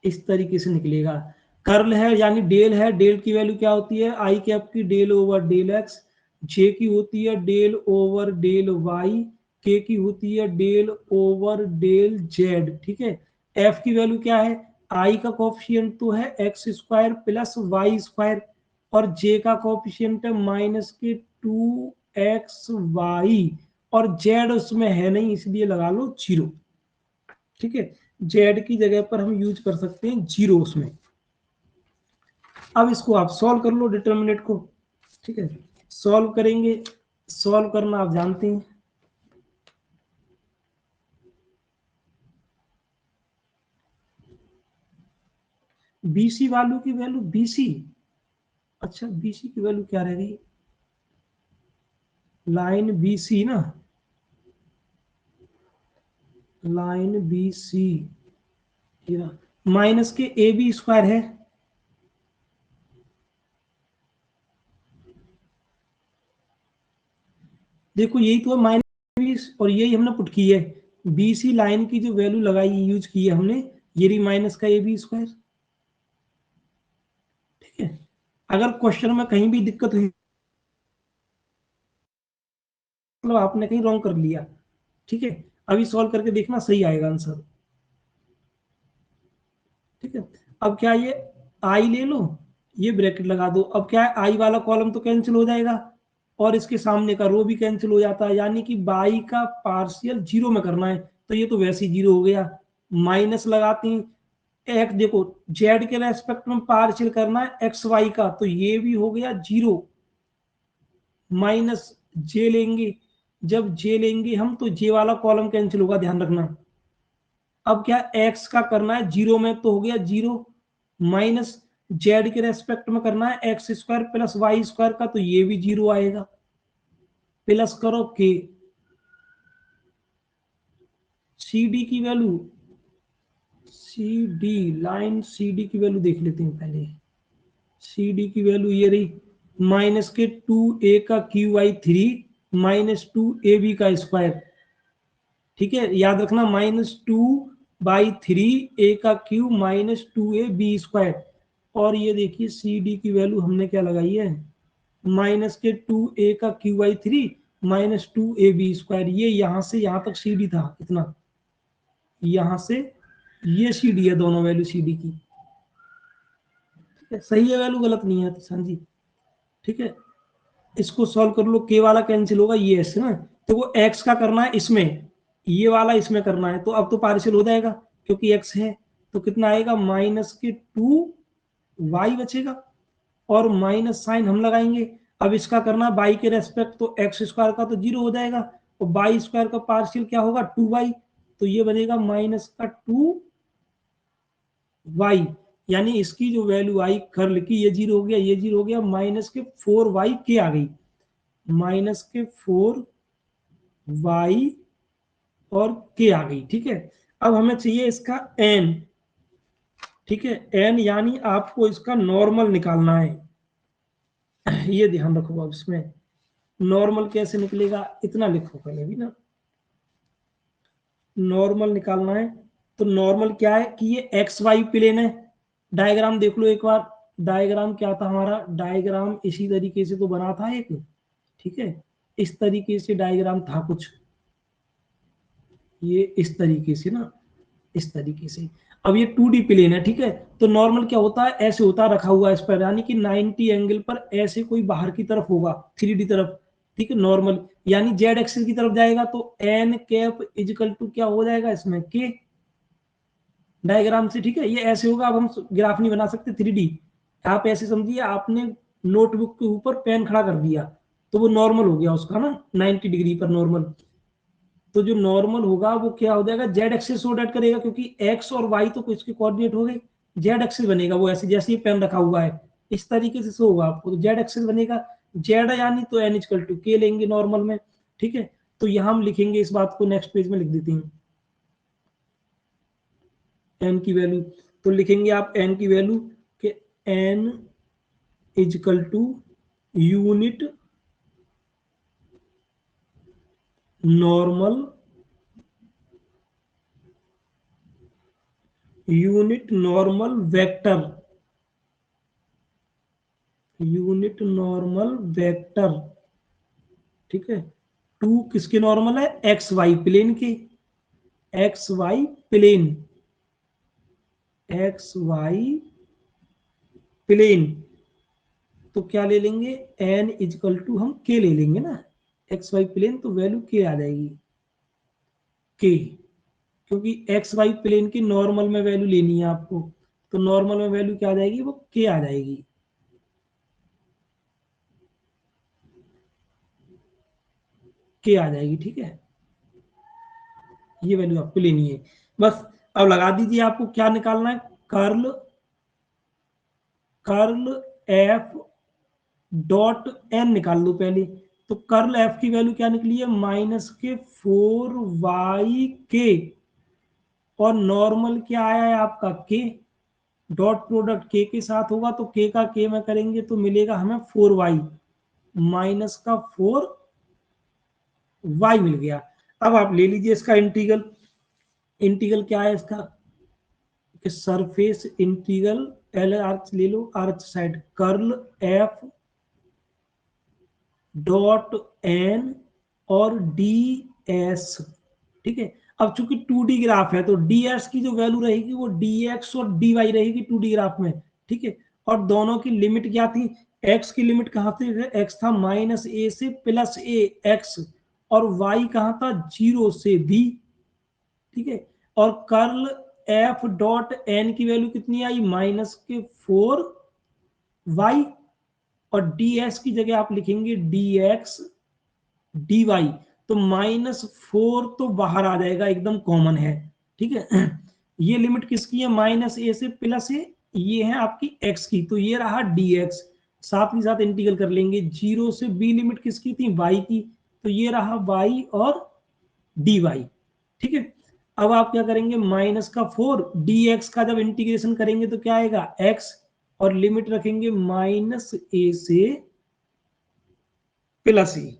इस तरीके से निकलेगा। कर्ल है यानी डेल है, डेल की वैल्यू क्या होती है आई कैप की डेल ओवर डेल एक्स, जे की होती है डेल ओवर डेल वाई, के की होती है डेल ओवर डेल जेड। ठीक है, एफ की वैल्यू क्या है, आई का कोफिशिएंट तो है x² प्लस y², और जे का कोफिशिएंट है माइनस के 2xy, और जेड उसमें है नहीं इसलिए लगा लो 0। ठीक है, जेड की जगह पर हम यूज कर सकते हैं 0 उसमें। अब इसको आप सॉल्व कर लो डिटर्मिनेट को। ठीक है, सॉल्व करेंगे, सॉल्व करना आप जानते हैं। बीसी वालों की वैल्यू बीसी, अच्छा बीसी की वैल्यू क्या रह गई, लाइन बीसी ना, लाइन बीसी माइनस के ab² है, देखो यही तो है माइनस, और यही हमने पुट की है, बीसी लाइन की जो वैल्यू लगाई यूज की है हमने, ये रही माइनस का ab²। ठीक है, अगर क्वेश्चन में कहीं भी दिक्कत हुई मतलब आपने कहीं रॉन्ग कर लिया। ठीक है, अभी सॉल्व करके देखना सही आएगा आंसर। ठीक है, अब क्या ये आई ले लो, ये ब्रैकेट लगा दो, अब क्या है आई वाला कॉलम तो कैंसिल हो जाएगा, और इसके सामने का रो भी कैंसिल हो जाता है, यानी कि बाई का पार्शियल 0 में करना है, तो ये तो वैसे ही 0 हो गया। माइनस लगाते हैं, एक देखो जेड के रेस्पेक्ट में पार्शियल करना है एक्स वाई का, तो ये भी हो गया 0, माइनस जे लेंगे, जब जे लेंगे हम तो जे वाला कॉलम कैंसिल होगा, ध्यान रखना। अब क्या एक्स का करना है 0 में, तो हो गया 0, माइनस जेड के रेस्पेक्ट में करना है x² प्लस y² का, तो ये भी 0 आएगा, प्लस करो के, सी डी की value c d, line c d की वैल्यू देख लेते हैं पहले। सी डी की वैल्यू ये रही, माइनस के 2a का क्यू वाई 3 माइनस 2ab का स्क्वायर। ठीक है, याद रखना, -2/3 a का क्यू माइनस 2ab स्क्वायर। और ये देखिए सी डी की वैल्यू हमने क्या लगाई है, माइनस के 2a का Q Y 3 minus 2ab square. ये यहां से यहां तक सी डी था इतना, यहां से ये सी डी है, दोनों वैल्यू सी डी की। ठीक है, सही है वैल्यू, गलत नहीं है तो जी। ठीक है, इसको सॉल्व कर लो, के वाला कैंसिल होगा, ये एस ना, तो वो एक्स का करना है इसमें, ये वाला इसमें करना है, तो अब तो पार्शियल हो जाएगा क्योंकि एक्स है। तो कितना आएगा, माइनस के 2y बचेगा, और माइनस साइन हम लगाएंगे। अब इसका करना बाई के रेस्पेक्ट, तो एक्स स्क्वायर का तो 0 हो जाएगा, और बाई स्क्वायर का पार्शियल क्या होगा, 2y, तो ये बनेगा माइनस का 2y। यानी इसकी जो वैल्यू आई कर्ल की, ये 0 हो गया, ये 0 हो गया, माइनस के 4y के आ गई, माइनस के 4y और के आ गई। ठीक है, अब हमें चाहिए इसका n। ठीक है, n यानी आपको इसका नॉर्मल निकालना है। ये ध्यान रखो, अब इसमें नॉर्मल कैसे निकलेगा, इतना लिखो पहले भी ना, नॉर्मल निकालना है। तो नॉर्मल क्या है कि ये एक्स वाई प्लेन है। डायग्राम देख लो एक बार, डायग्राम क्या था हमारा, डायग्राम इसी तरीके से तो बना था एक। ठीक है, इस तरीके से डायग्राम था कुछ, ये इस तरीके से ना, इस तरीके से। अब ये 2D प्लेन है। ठीक है, तो नॉर्मल क्या होता है, ऐसे होता रखा हुआ इस पर, यानी कि 90 एंगल पर ऐसे कोई बाहर की तरफ होगा, 3D तरफ। ठीक है, नॉर्मल यानी जेड एक्सिस की तरफ जाएगा, तो एन कैप इजिकल टू क्या हो जाएगा इसमें, के, डायग्राम से। ठीक है, ये ऐसे होगा। अब हम ग्राफ नहीं बना सकते 3D, आप ऐसे समझिए, आपने नोटबुक के ऊपर पेन खड़ा कर दिया, तो वो नॉर्मल हो गया उसका ना, 90 डिग्री पर नॉर्मल। तो जो नॉर्मल होगा वो क्या हो जाएगा, जेड एक्सिस शो डेट करेगा, क्योंकि एक्स और वाई तो इसके कोऑर्डिनेट हो गए, जेड एक्सिस बनेगा वो ऐसे, जैसे ये पेन रखा हुआ है इस तरीके से शो होगा आपको, तो जेड एक्सिस बनेगा, जेड यानी तो एन इक्वल टू के लेंगे नॉर्मल में। ठीक है, तो यहां हम लिखेंगे इस बात को, नेक्स्ट पेज में लिख देते हैं एन की वैल्यू। तो लिखेंगे आप एन की वैल्यू कि n equal to unit normal, unit normal vector, unit normal vector. ठीक है, 2 किसके नॉर्मल है, एक्स वाई प्लेन के, x y plane, x y plane. तो क्या ले लेंगे, एन इजकल टू हम के ले लेंगे ना, एक्स वाई प्लेन, तो वैल्यू के आ जाएगी, के, क्योंकि एक्स वाई प्लेन की नॉर्मल में वैल्यू लेनी है आपको, तो नॉर्मल में वैल्यू क्या आ जाएगी, वो के आ जाएगी, के आ जाएगी। ठीक है, ये वैल्यू आपको लेनी है बस। अब लगा दीजिए, आपको क्या निकालना है, curl, curl F dot n निकाल लो पहले। तो कर्ल एफ की वैल्यू क्या निकली है, माइनस के 4y के, और नॉर्मल क्या आया है आपका, के, डॉट प्रोडक्ट के साथ होगा, तो के का के में करेंगे तो मिलेगा हमें 4y, माइनस का 4y मिल गया। अब आप ले लीजिए इसका इंटीग्रल, इंटीग्रल क्या है इसका, कि सरफेस इंटीग्रल, पहले आर्च ले लो, arch side, curl F dot N और डी एस। ठीक है, अब चूंकि 2D ग्राफ है, तो डी एस की जो वैल्यू रहेगी वो डी एक्स और डी वाई रहेगी 2D ग्राफ में। ठीक है, और दोनों की लिमिट क्या थी, एक्स की लिमिट कहां से, एक्स था माइनस ए से प्लस ए एक्स, और वाई कहां था, 0 से बी। ठीक है, और कर्ल एफ डॉट एन की वैल्यू कितनी आई, माइनस के 4y, और डी एस की जगह आप लिखेंगे डी एक्स डी वाई, तो -4 तो बाहर आ जाएगा, एकदम कॉमन है। ठीक है, ये लिमिट किसकी है, माइनस ए से प्लस ए, ये है आपकी एक्स की, तो ये रहा डी एक्स, साथ ही साथ इंटीग्रल कर लेंगे, 0 से बी लिमिट किसकी थी, वाई की, तो ये रहा वाई और डी वाई। ठीक है, अब आप क्या करेंगे, माइनस का 4 dx का जब इंटीग्रेशन करेंगे तो क्या आएगा x, और लिमिट रखेंगे -a से प्लस ए,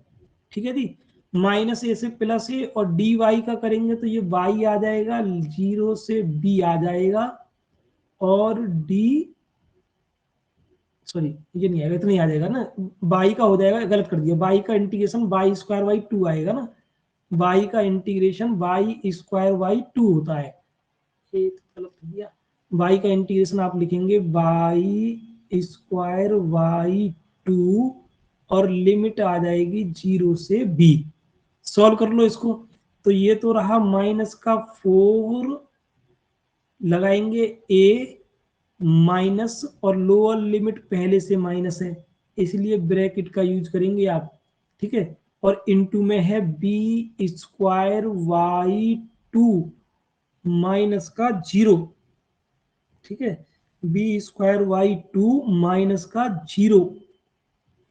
ठीक है जी, -a से प्लस ए, और dy का करेंगे तो ये y आ जाएगा 0 से b आ जाएगा, और d सॉरी ये नहीं आएगा, इतना ही आ जाएगा ना, y का हो जाएगा, गलत कर दिया, y का इंटीग्रेशन y² 2 आएगा ना, y का इंटीग्रेशन y² 2 होता है, ये तो गलत कर दिया, y का इंटीग्रेशन आप लिखेंगे y² y2, और लिमिट आ जाएगी 0 से b। सॉल्व कर लो इसको, तो ये तो रहा -4 लगाएंगे a माइनस, और लोअर लिमिट पहले से माइनस है इसलिए ब्रैकेट का यूज करेंगे आप, ठीक है, और इनटू में है b² y2 माइनस का 0, ठीक है, b² y2 माइनस का 0,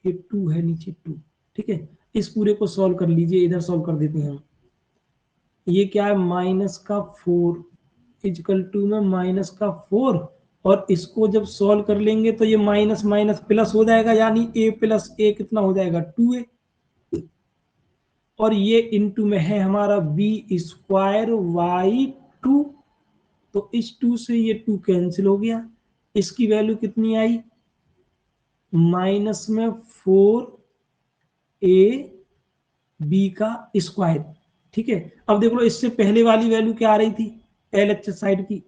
ये 2 है नीचे 2, ठीक है, इस पूरे को सॉल्व कर लीजिए, इधर सॉल्व कर देते हैं हम, ये क्या है -4 इजकल टू में -4, और इसको जब सॉल्व कर लेंगे तो ये माइनस माइनस प्लस हो जाएगा, यानी a + a कितना हो जाएगा 2a, और ये इनटू में है हमारा b² y2, तो इस 2 से ये 2 कैंसिल हो गया, इसकी वैल्यू कितनी आई -4ab का स्क्वायर, ठीक है। अब देख लो इससे पहले वाली वैल्यू क्या आ रही थी LHS साइड की,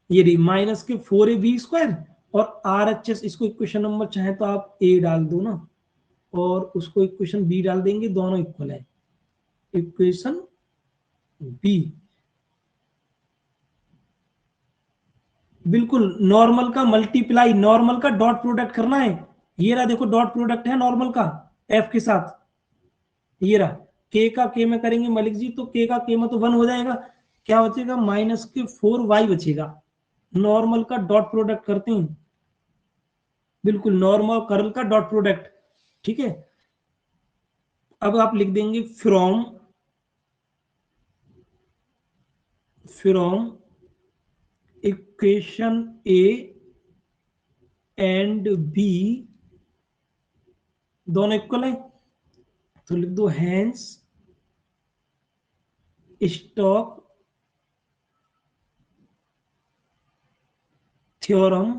ये रही -4ab², और RHS, इसको इक्वेशन नंबर चाहे तो आप a डाल दो ना, और उसको इक्वेशन b डाल देंगे, दोनों इक्वल है, इक्वेशन b बिल्कुल नॉर्मल का मल्टीप्लाई, नॉर्मल का डॉट प्रोडक्ट करना है, ये रहा देखो डॉट प्रोडक्ट है नॉर्मल का f के साथ, ये रहा k का k में करेंगे मलिक जी, तो k का k में तो 1 हो जाएगा, क्या बचेगा -4y बचेगा, नॉर्मल का डॉट प्रोडक्ट करते हैं, बिल्कुल नॉर्मल कर्ल का डॉट प्रोडक्ट, ठीक है। अब आप लिख देंगे from equation a and b दोनों इक्वल है, तो लिख दो हैंस स्टोक थ्योरम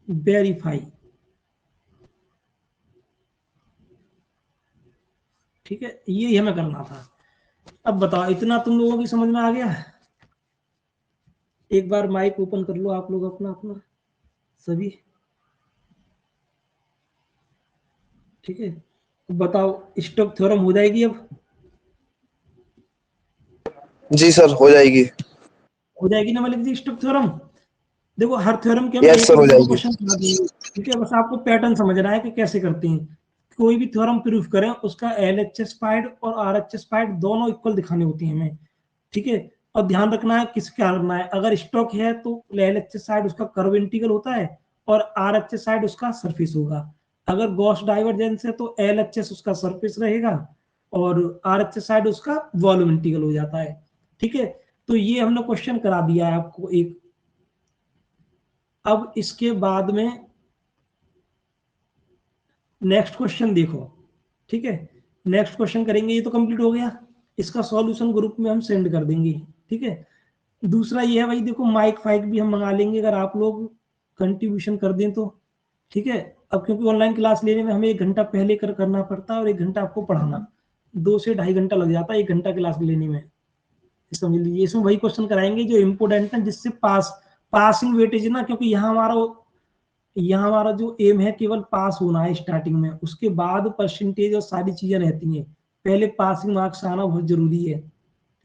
वेरीफाई, ठीक है, ये हमें करना था। अब बताओ इतना तुम लोगों की समझ में आ गया, एक बार माइक ओपन कर लो आप लोग अपना अपना सभी, ठीक है, बताओ स्टोक थ्योरम हो जाएगी अब, जी सर हो जाएगी। हो जाएगी ना मलिक जी स्टोक थ्योरम, देखो हर थ्योरम के हम यस एक सर हो एक दो जाएगी। क्वेश्चन बना देंगे, ठीक है, बस आपको पैटर्न समझना है कि कैसे करते हैं, कोई भी थ्योरम प्रूफ करें उसका LHS पाइड और RHS पाइड दोनों इक्वल दिखाने होती है हमें, ठीक है, और ध्यान रखना है किस क्या करना है, अगर स्टॉक है तो LHS साइड उसका कर्व इंटीग्रल होता है, और RHS साइड उसका सरफेस होगा, अगर गॉस डाइवर्जेंस है तो LHS उसका सरफेस रहेगा, और RHS साइड उसका वॉल्यूम इंटीग्रल हो जाता है, ठीक है। तो ये हमने क्वेश्चन करा दिया है आपको एक, अब इसके बाद में नेक्स्ट क्वेश्चन देखो, ठीक है, नेक्स्ट क्वेश्चन करेंगे, ये तो कंप्लीट हो गया, इसका सॉल्यूशन ग्रुप में हम सेंड कर देंगे, ठीक है। दूसरा ये है भाई देखो माइक फाइक भी हम मंगा लेंगे अगर आप लोग कंट्रीब्यूशन कर दें तो, ठीक है। अब क्योंकि ऑनलाइन क्लास लेने में हमें 1 घंटा पहले करना पड़ता है, और 1 घंटा आपको पढ़ाना, 2 से 2.5 घंटा लग जाता है 1 घंटा क्लास लेने में, समझ लीजिए। इसमें वही क्वेश्चन कराएंगे जो इम्पोर्टेंट है, जिससे पासिंग वेटेज ना, क्योंकि यहाँ हमारा जो एम है केवल पास होना है स्टार्टिंग में, उसके बाद परसेंटेज और सारी चीजें रहती हैं, पहले पासिंग मार्क्स आना बहुत जरूरी है,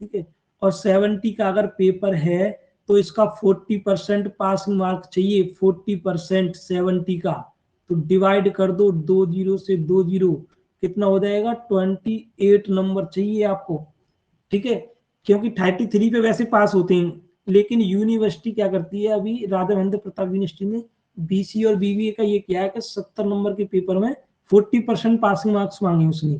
ठीक है। और 70 का अगर पेपर है तो इसका 40% पासिंग मार्क चाहिए, 40% 70 का, तो डिवाइड कर दो 2 जीरो से 2 जीरो, कितना हो जाएगा 28 नंबर चाहिए आपको, ठीक है, क्योंकि 33 पे वैसे पास होते हैं, लेकिन यूनिवर्सिटी क्या करती है, अभी राजा महेंद्र प्रताप यूनिवर्सिटी ने BC और BBA का ये किया है कि 70 नंबर के पेपर में 40% पासिंग मार्क्स मांगे उसने,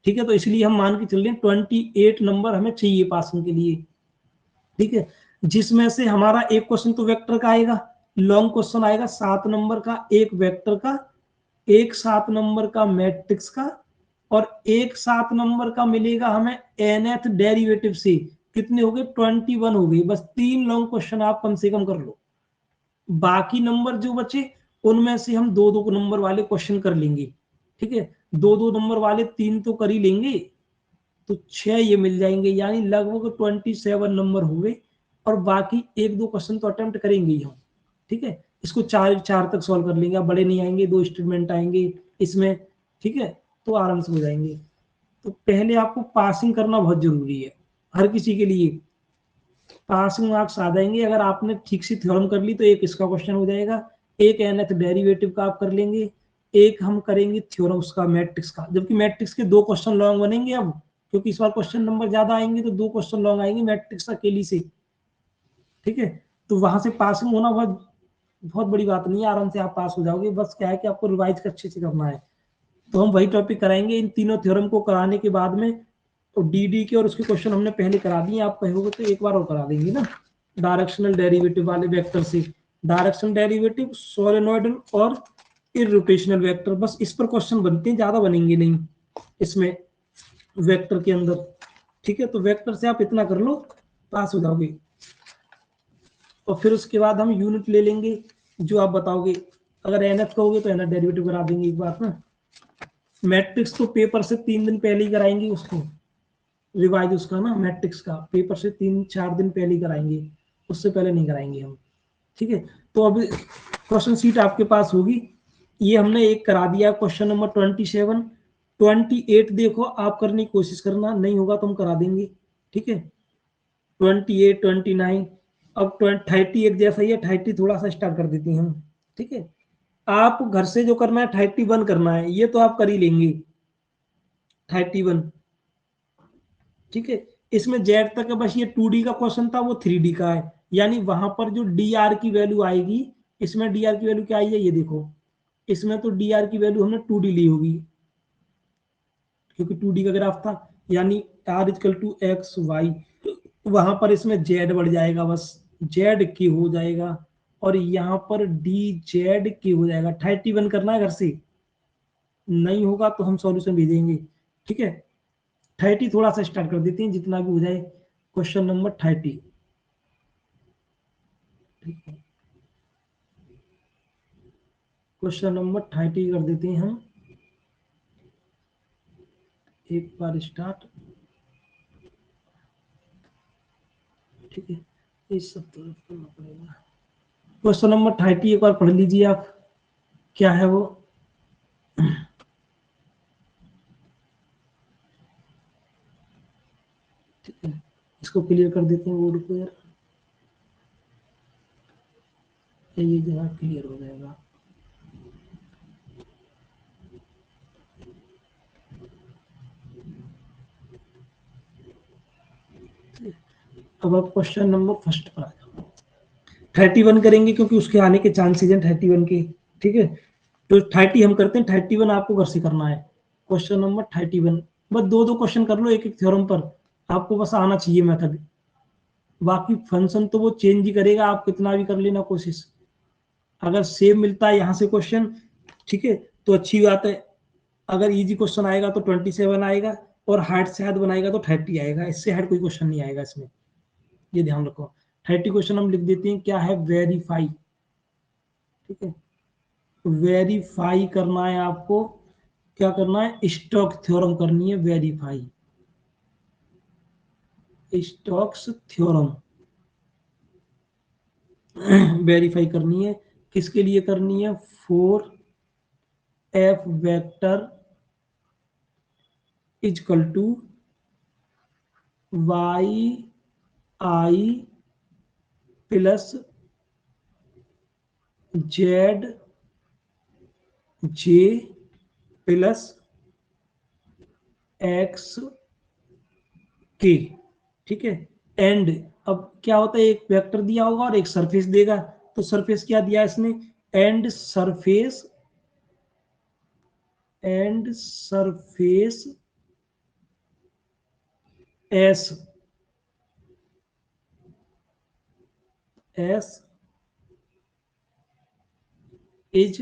ठीक है, तो इसलिए हम मान के चल रहे हैं 28 नंबर हमें चाहिए पासिंग के लिए। ठीक है, जिसमें से हमारा एक क्वेश्चन तो वेक्टर का आएगा, लॉन्ग क्वेश्चन आएगा 7 नंबर का, एक वेक्टर का, एक 7 नंबर का मैट्रिक्स का, और एक 7 नंबर का मिलेगा हमें nth डेरिवेटिव से। कितने हो गए? 21 हो गए। बस 3 लॉन्ग क्वेश्चन आप कम से कम कर लो। बाकी नंबर जो बचे उनमें से हम 2-2 नंबर वाले क्वेश्चन कर लेंगे। ठीक है, 2-2 नंबर वाले 3 तो कर ही लेंगे, तो 6 ये मिल जाएंगे, यानी लगभग 27 नंबर हो गए। और बाकी 1-2 क्वेश्चन तो अटेम्प्ट करेंगे ही हम। ठीक है, इसको 4 तक सॉल्व कर लेंगे, अब बड़े नहीं आएंगे, 2 स्टेटमेंट आएंगे इसमें। ठीक है, तो आराम से हो जाएंगे। तो पहले आपको पासिंग करना बहुत जरूरी है हर किसी के लिए। पासिंग मार्क्स आ जाएंगे अगर आपने ठीक से थ्योरम कर ली, तो एक इसका क्वेश्चन हो जाएगा, एक nth डेरिवेटिव का आप कर लेंगे, एक हम करेंगे थ्योरम उसका मैट्रिक्स का। जबकि मैट्रिक्स के 2 क्वेश्चन लॉन्ग बनेंगे अब, क्योंकि इस बार क्वेश्चन नंबर ज्यादा आएंगे, तो 2 क्वेश्चन लॉन्ग आएंगे मैट्रिक्स अकेली से। ठीक है, तो वहां से पासिंग होना बहुत बहुत बड़ी बात नहीं है, आराम से आप पास हो जाओगे। बस क्या है कि आपको रिवाइज अच्छे से करना है। तो हम वही टॉपिक कराएंगे इन तीनों थ्योरम को कराने के बाद में। तो डी के और उसके क्वेश्चन हमने पहले करा दिए, आप कहोगे तो एक बार और करा देंगे ना, डायरेक्शनल डेरिवेटिव वाले वेक्टर से। डायरेक्शनल डेरिवेटिव, सोलेनोइडल और इररोटेशनल वेक्टर, बस इस पर क्वेश्चन बनते हैं, ज्यादा बनेंगे नहीं इसमें वेक्टर के अंदर। ठीक है, तो वेक्टर से आप इतना कर लो, पास हो जाओगे। और फिर उसके बाद हम यूनिट ले लेंगे जो आप बताओगे। अगर एनएफ कहोगे तो एनएफ डेरिवेटिव करा देंगे एक बार ना। मैट्रिक्स तो पेपर से 3 दिन पहले ही कराएंगे उसको, रिवाइज उसका ना, मैट्रिक्स का पेपर से 3-4 दिन पहले ही कराएंगे, उससे पहले नहीं कराएंगे हम। ठीक है, तो अभी क्वेश्चन सीट आपके पास होगी। ये हमने एक करा दिया, क्वेश्चन नंबर 27। 28 देखो आप करने की कोशिश करना, नहीं होगा तो हम करा देंगे। ठीक है, 28, 29, अब 30 एक जैसा ही है, 30 थोड़ा सा स्टार्ट कर देते हैं हम। ठीक है, आप घर से जो करना है 31 करना है, ये तो आप कर ही लेंगे 31। ठीक है, इसमें जेड तक है, बस ये 2D का क्वेश्चन था, वो 3D का है। यानी वहां पर जो डी आर की वैल्यू आएगी, इसमें डी आर की वैल्यू क्या आई है ये देखो। इसमें तो डी आर की वैल्यू हमने 2D ली होगी, क्योंकि 2D का ग्राफ था। यानी r equal to x y, वहां पर इसमें जेड बढ़ जाएगा, बस जेड की हो जाएगा, और यहाँ पर डी जेड की हो जाएगा। 31 करना है घर से, नहीं होगा तो हम सॉल्यूशन भेजेंगे। ठीक है, 30 थोड़ा सा स्टार्ट कर देते हैं, जितना भी हो जाए। Question number 30। ठीक है, क्वेश्चन नंबर 30 कर देते हैं हम एक बार स्टार्ट। ठीक है, इस सब तरफ करना पड़ेगा। क्वेश्चन नंबर 30 एक बार पढ़ लीजिए आप, क्या है वो। ठीक है, इसको क्लियर कर देते हैं बोर्ड को यार, ये जगह क्लियर हो जाएगा। अब आप क्वेश्चन नंबर फर्स्ट पर आ जाओ। 31 करेंगे क्योंकि उसके आने के चांसेस हैं 31 के। ठीक है, तो 30 हम करते हैं, 31 आपको घर से करना है। क्वेश्चन नंबर 31, बस 2-2 क्वेश्चन कर लो एक एक थ्योरम पर, आपको बस आना चाहिए मेथड। बाकी फंक्शन तो वो चेंज ही करेगा, आप कितना भी कर लेना कोशिश। अगर सेम मिलता है यहाँ से क्वेश्चन, ठीक है, तो अच्छी बात है। अगर इजी क्वेश्चन आएगा तो 27 आएगा, और हार्ड से हार्ड बनाएगा तो 30 आएगा, इससे हार्ड कोई क्वेश्चन नहीं आएगा इसमें, ये ध्यान रखो। 30 क्वेश्चन हम लिख देते हैं, क्या है, वेरीफाई। ठीक है, वेरीफाई करना है आपको, क्या करना है, स्टोक थ्योरम करनी है, वेरीफाई स्टोक्स थ्योरम वेरीफाई करनी है। किसके लिए करनी है, for F vector equal to y i plus z j plus x k. ठीक है, एंड अब क्या होता है, एक वेक्टर दिया होगा और एक सरफेस देगा। तो सरफेस क्या दिया है इसने, and surface S is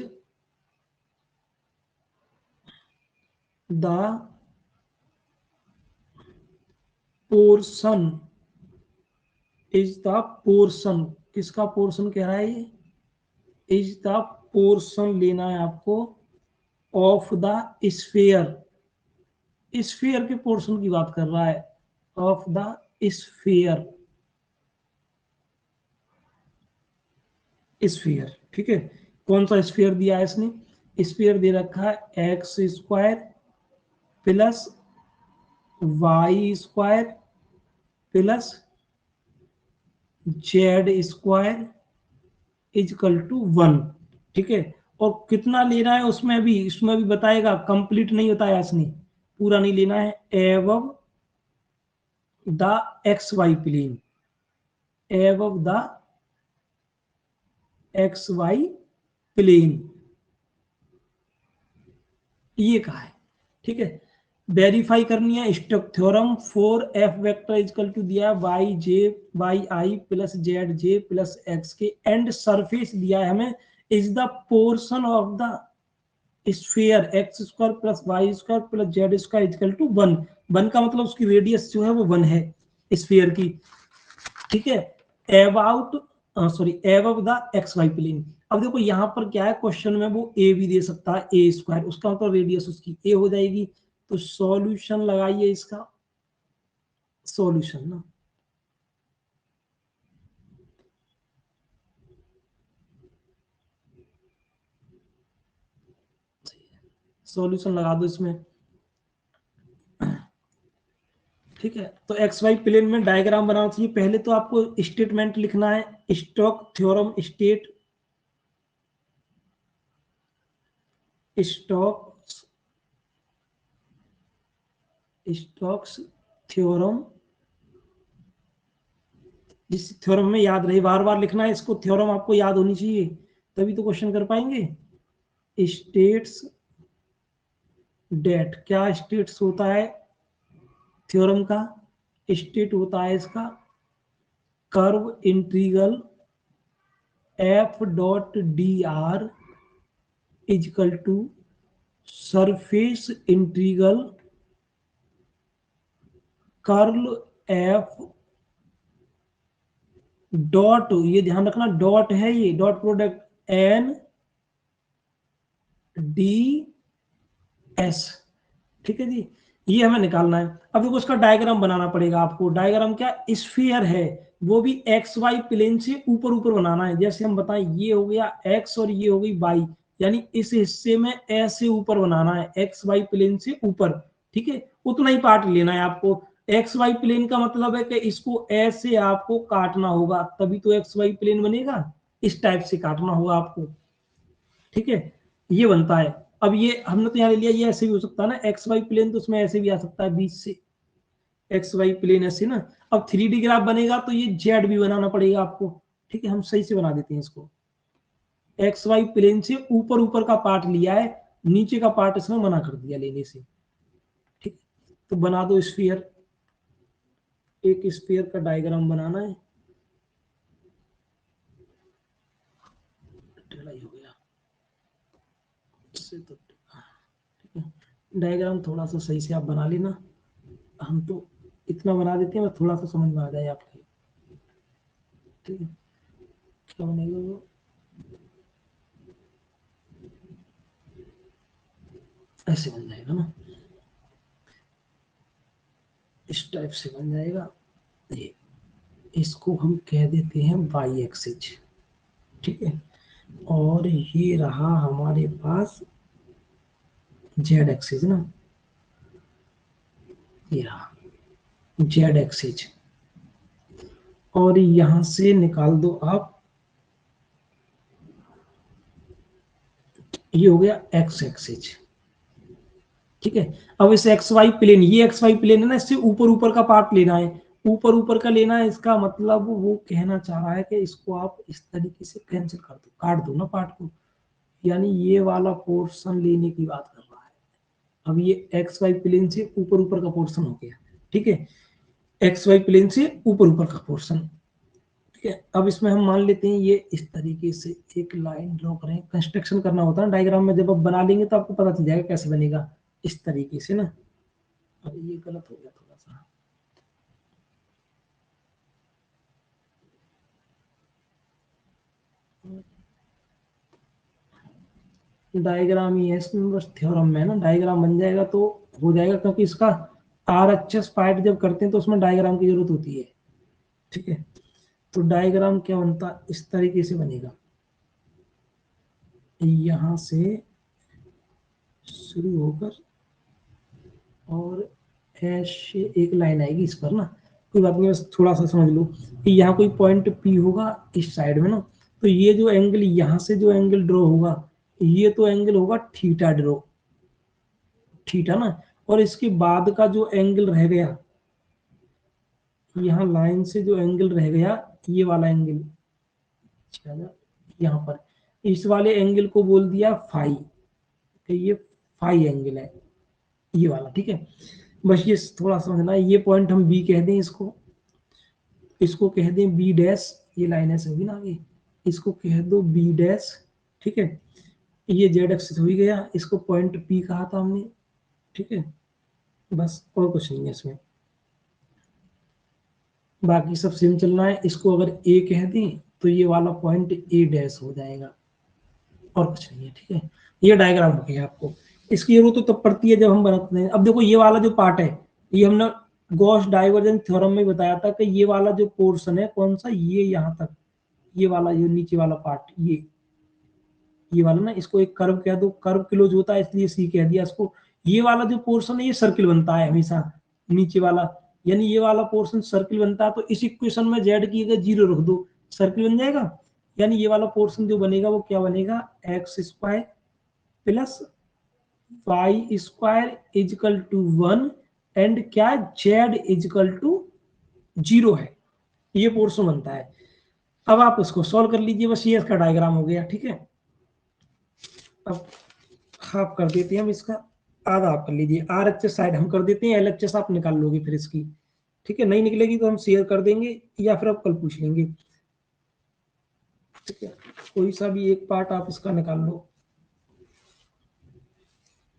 the portion, is the portion, किसका पोर्शन कह रहा है ये, इज द पोर्शन लेना है आपको ऑफ द स्फीयर, स्फीयर के पोर्शन की बात कर रहा है, ऑफ द स्फीयर, स्फीयर, ठीक है। कौन सा स्फीयर दिया है इसने, स्फीयर दे रखा है x square plus Y square plus z square equal to 1, ठीक है। और कितना लेना है उसमें भी, इसमें भी बताएगा, कंप्लीट नहीं बताया इसने, पूरा नहीं लेना है, above the x y plane, above the x y plane, ये कहा है, ठीक है। वेरीफाई करनी है Stokes theorem for F vector equal to दिया है y j y i plus z j plus x k, and surface दिया है हमें is the portion of the sphere x square plus Y square plus z square equal to 1, 1 का मतलब उसकी radius जो है वो 1 है स्फीयर की, ठीक है। About sorry above the x y plane, अब देखो यहाँ पर क्या है क्वेश्चन में, वो ए भी दे सकता है, ए स्क्वायर, उसका मतलब रेडियस उसकी ए हो जाएगी। तो सॉल्यूशन लगाइए इसका, सॉल्यूशन ना, सॉल्यूशन लगा दो इसमें, ठीक है। तो एक्स वाई प्लेन में डायग्राम बनाना चाहिए, पहले तो आपको स्टेटमेंट लिखना है, Stokes theorem state, Stokes Stokes theorem, जिस थ्योरम में याद रहे, बार बार लिखना है इसको, थ्योरम आपको याद होनी चाहिए तभी तो क्वेश्चन कर पाएंगे। स्टेट्स डेट, क्या स्टेट्स होता है थ्योरम का, स्टेट होता है इसका curve integral F dot D r equal to surface integral curl F dot, ये ध्यान रखना डॉट है, ये dot product n D S, ठीक है जी, ये हमें निकालना है। अब देखो उसका डायग्राम बनाना पड़ेगा आपको, डायग्राम क्या, स्फीयर है, वो भी एक्स वाई प्लेन से ऊपर ऊपर बनाना है, जैसे हम बताएं ये हो गया एक्स और ये हो गई वाई, यानी इस हिस्से में ऐसे ऊपर बनाना है, एक्स वाई प्लेन से ऊपर, ठीक है। उतना ही पार्ट लेना है आपको, एक्स वाई प्लेन का मतलब है कि इसको ऐसे आपको काटना होगा, तभी तो एक्स वाई प्लेन बनेगा, इस टाइप से काटना होगा आपको, ठीक है। ये बनता है, अब ये हमने तो यहाँ ले लिया, ये ऐसे भी हो सकता है ना, एक्स वाई प्लेन, तो उसमें ऐसे भी आ सकता है बीच से, एक्स वाई प्लेन ऐसे ना। अब 3D ग्राफ बनेगा तो ये जेड भी बनाना पड़ेगा आपको, ठीक है, हम सही से बना देते हैं इसको, एक्स वाई प्लेन से ऊपर ऊपर का पार्ट लिया है, नीचे का पार्ट इसमें मना कर दिया लेने से, ठीक। तो बना दो स्फीयर, एक स्फीयर का डायग्राम बनाना है, हो गया इससे तो, ठीक है। डायग्राम थोड़ा सा सही से आप बना लेना, हम तो इतना बना देते हैं, थोड़ा सा समझ में आ जाए आपके, ठीक है। क्या बनेगा वो, ऐसे बन जाएगा ना, इस टाइप से बन जाएगा, ये इसको हम कह देते हैं वाई एक्सिस, ठीक है। और ये रहा हमारे पास जेड एक्सिस ना, ये रहा जेड एक्सिस, और यहां से निकाल दो आप, ये हो गया एक्स एक्सिस, ठीक है। अब इस एक्स वाई प्लेन, ये एक्स वाई प्लेन है ना, इससे ऊपर ऊपर का पार्ट लेना है, ऊपर ऊपर का लेना है, इसका मतलब वो कहना चाह रहा है कि इसको आप इस तरीके से कैंसिल कर दो, काट दो ना पार्ट को, यानी ये वाला पोर्शन लेने की बात कर रहा है। अब ये एक्स वाई प्लेन से ऊपर ऊपर का पोर्शन हो गया, ठीक है। एक्स वाई प्लेन से ऊपर ऊपर का पोर्शन। ठीक है, अब इसमें हम मान लेते हैं ये इस तरीके से एक लाइन ड्रॉ करें। कंस्ट्रक्शन करना होता है डायग्राम में, जब आप बना लेंगे तो आपको पता चल जाएगा कैसे बनेगा, इस तरीके से ना। अरे ये गलत हो गया थोड़ा सा, डायग्राम ही है इसमें, बस थ्योरम में ना डायग्राम बन जाएगा तो हो जाएगा, क्योंकि इसका आरएचएस पार्ट जब करते हैं तो उसमें डायग्राम की जरूरत होती है। ठीक है, तो डायग्राम क्या बनता, इस तरीके से बनेगा। यहां से शुरू होकर और ऐसे एक लाइन आएगी इस पर ना, कोई बात नहीं, बस थोड़ा सा समझ लो कि यहाँ कोई पॉइंट पी होगा इस साइड में ना, तो ये जो एंगल यहाँ से जो एंगल ड्रॉ होगा, ये तो एंगल होगा थीटा ड्रॉ, थीटा ना। और इसके बाद का जो एंगल रह गया, यहाँ लाइन से जो एंगल रह गया, ये वाला एंगल यहाँ पर, इस वाले एंगल को बोल दिया फाई, तो ये फाई एंगल है ये वाला। ठीक है, बस ये थोड़ा समझना है, ये पॉइंट हम बी कह दें इसको, इसको कह दें बी डैश, ये लाइन ऐसे होगी ना आगे, इसको कह दो बी डैश। ठीक है, ये जेड एक्सिस हो ही गया, इसको पॉइंट पी कहा था हमने। ठीक है, बस और कुछ नहीं है इसमें, बाकी सब सेम चलना है। इसको अगर ए कह दें तो ये वाला पॉइंट ए डैश हो जाएगा, और कुछ नहीं है। ठीक है, ये डायग्राम हो गया आपको, इसकी जरूरत तो तब पड़ती है जब हम बनाते हैं। अब देखो ये वाला जो पार्ट है, ये हमने गॉस डाइवर्जेंस थ्योरम में बताया था कि ये वाला जो पोर्शन है कौन सा, ये यहाँ तक, ये वाला, ये नीचे वाला पार्ट, ये वाला ना, इसको एक कर्व कह दो, कर्व क्लोज होता है इसलिए सी कह दिया इसको। ये वाला जो पोर्शन है ये सर्किल बनता है हमेशा, नीचे वाला, यानी ये वाला पोर्शन सर्किल बनता है। तो इस इक्वेशन में जेड की अगर जीरो रख दो, सर्किल बन जाएगा। यानी ये वाला पोर्शन जो बनेगा वो क्या बनेगा, x square plus Y square equal to 1, and क्या, जेड इजकल टू 0 है, ये पोर्शन बनता है। अब आप इसको सॉल्व कर लीजिए, बस ये इसका डायग्राम हो गया। ठीक है, अब हाफ कर देते हैं हम इसका, आधा आप कर लीजिए, आर एच एस साइड हम कर देते हैं, एल एच एस आप निकाल लोगे फिर इसकी। ठीक है, नहीं निकलेगी तो हम शेयर कर देंगे, या फिर आप कल पूछ लेंगे। ठीक है, कोई सा भी एक पार्ट आप इसका निकाल लो,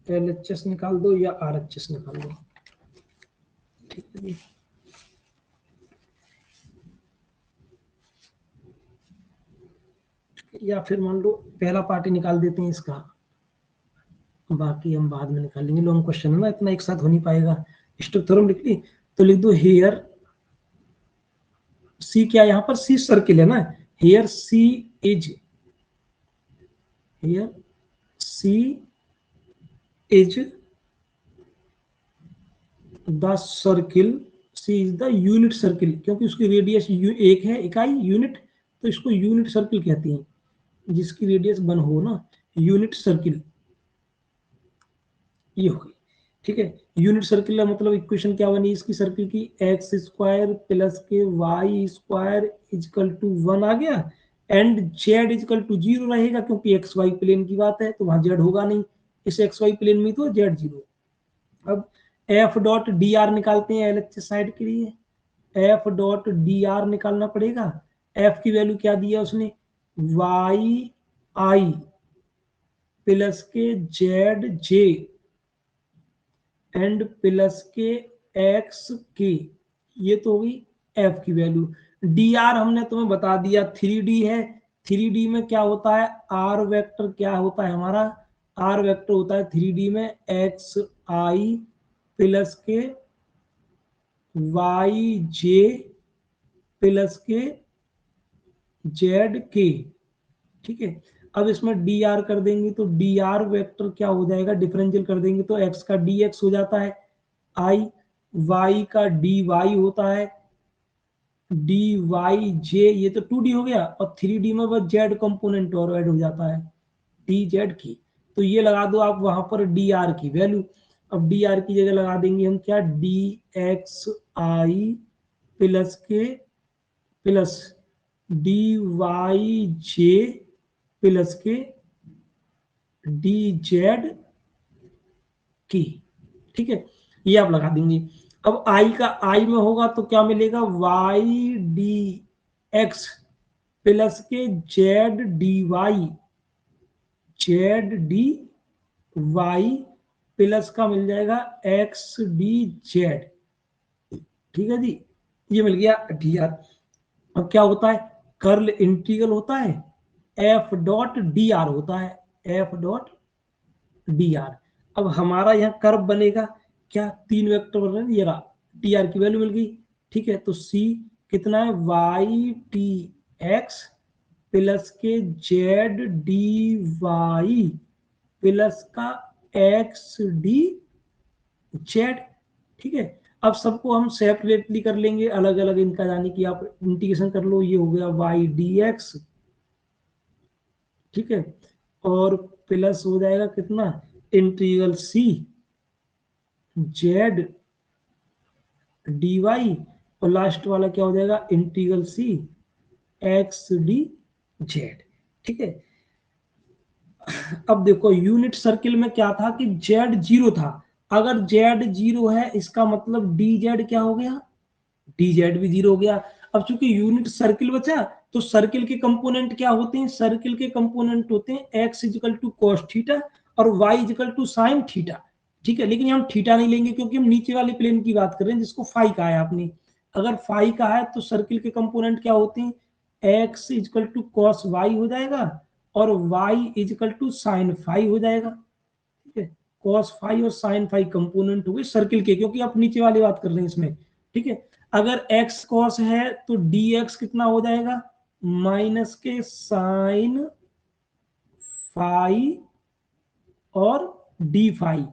एल एच एस निकाल दो या आर एच एस निकाल दो। ठीक है जी, या फिर मान लो पहला पार्ट ही निकाल देते हैं इसका, बाकी हम बाद में निकाल लेंगे। लॉन्ग क्वेश्चन है ना, इतना एक साथ हो नहीं पाएगा। स्टोक थ्योरम लिख ली तो लिख दो हेयर सी, क्या यहाँ पर सी सर्किल है ना, here c is, here c is the circle, c is the unit circle, क्योंकि उसकी रेडियस एक है, इकाई यूनिट, तो इसको यूनिट सर्किल कहते हैं, जिसकी रेडियस 1 हो ना, यूनिट सर्किल ये हो गई। ठीक है, यूनिट सर्किल का मतलब इक्वेशन क्या बनी इसकी सर्किल की, एक्स स्क्वायर प्लस के वाई स्क्वायर इजकल टू 1 आ गया, एंड जेड इजकल टू 0 रहेगा, क्योंकि एक्स वाई प्लेन की बात है तो वहां जेड होगा नहीं, इस एक्स वाई प्लेन में तो जेड 0। अब एफ डॉट डी आर निकालते हैं एलएचएस साइड के लिए, एफ डॉट डी आर निकालना पड़ेगा। एफ की वैल्यू क्या दिया उसने, वाई आई प्लस के जेड जे एंड प्लस के एक्स के, ये तो होगी एफ की वैल्यू। डी आर हमने तुम्हें बता दिया 3D है, 3D में क्या होता है, आर वेक्टर क्या होता है हमारा, आर वेक्टर होता है 3D में एक्स आई प्लस के वाई जे प्लस के जेड के। ठीक है, अब इसमें डी आर कर देंगे तो डी आर वेक्टर क्या हो जाएगा, डिफरेंशियल कर देंगे तो एक्स का डी एक्स हो जाता है, आई वाई का डी वाई होता है, डी वाई जे, ये तो 2D हो गया, और 3D में बस जेड कंपोनेंट और ऐड हो जाता है, डी जेड की। तो ये लगा दो आप वहां पर डी आर की वैल्यू। अब डी आर की जगह लगा देंगे हम क्या, डी एक्स आई प्लस के प्लस डी वाई जे प्लस के डी जेड की। ठीक है, ये आप लगा देंगे। अब आई में होगा तो क्या मिलेगा, वाई डी एक्स प्लस के z d y, z d y plus का मिल जाएगा एक्स डी जेड। ठीक है जी, ये मिल गया डी आर। अब क्या होता है, कर्ल इंटीग्रल होता है, एफ डॉट डी आर होता है, एफ डॉट डी आर। अब हमारा यहाँ कर्व बनेगा क्या, 3 वेक्टर बन रहे हैं, ये रहा, टी आर की वैल्यू मिल गई। ठीक है, तो सी कितना है, वाई टी एक्स प्लस के जेड डी वाई प्लस का एक्स डी जेड। ठीक है, अब सबको हम सेपरेटली कर लेंगे, अलग अलग इनका, यानी कि आप इंटीग्रेशन कर लो, ये हो गया वाई डी एक्स। ठीक है, और प्लस हो जाएगा कितना, इंटीग्रल सी जेड डी वाई, और लास्ट वाला क्या हो जाएगा, इंटीग्रल सी एक्स डी जेड। ठीक है, अब देखो यूनिट सर्किल में क्या था कि जेड जीरो था, अगर जेड जीरो है इसका मतलब डी जेड क्या हो गया, डी जेड भी जीरो हो गया। अब चूंकि यूनिट सर्किल बचा, तो सर्किल के कंपोनेंट क्या होते हैं, सर्किल के कंपोनेंट होते हैं x is equal to cos theta और Y is equal to sine theta. ठीक है, लेकिन हम थीटा नहीं लेंगे क्योंकि हम नीचे वाले प्लेन की बात कर रहे हैं जिसको फाई कहा है आपने। अगर फाई कहा है तो सर्किल के कंपोनेंट क्या होते हैं, x is equal to cos y हो जाएगा और Y is equal to sine phi हो जाएगा। ठीक है, कॉस फाई और साइन फाई कंपोनेंट हो गए सर्किल के, क्योंकि आप नीचे वाली बात कर रहे हैं इसमें। ठीक है, अगर x कॉस है तो dx कितना हो जाएगा, माइनस के साइन फाई और डी फाई।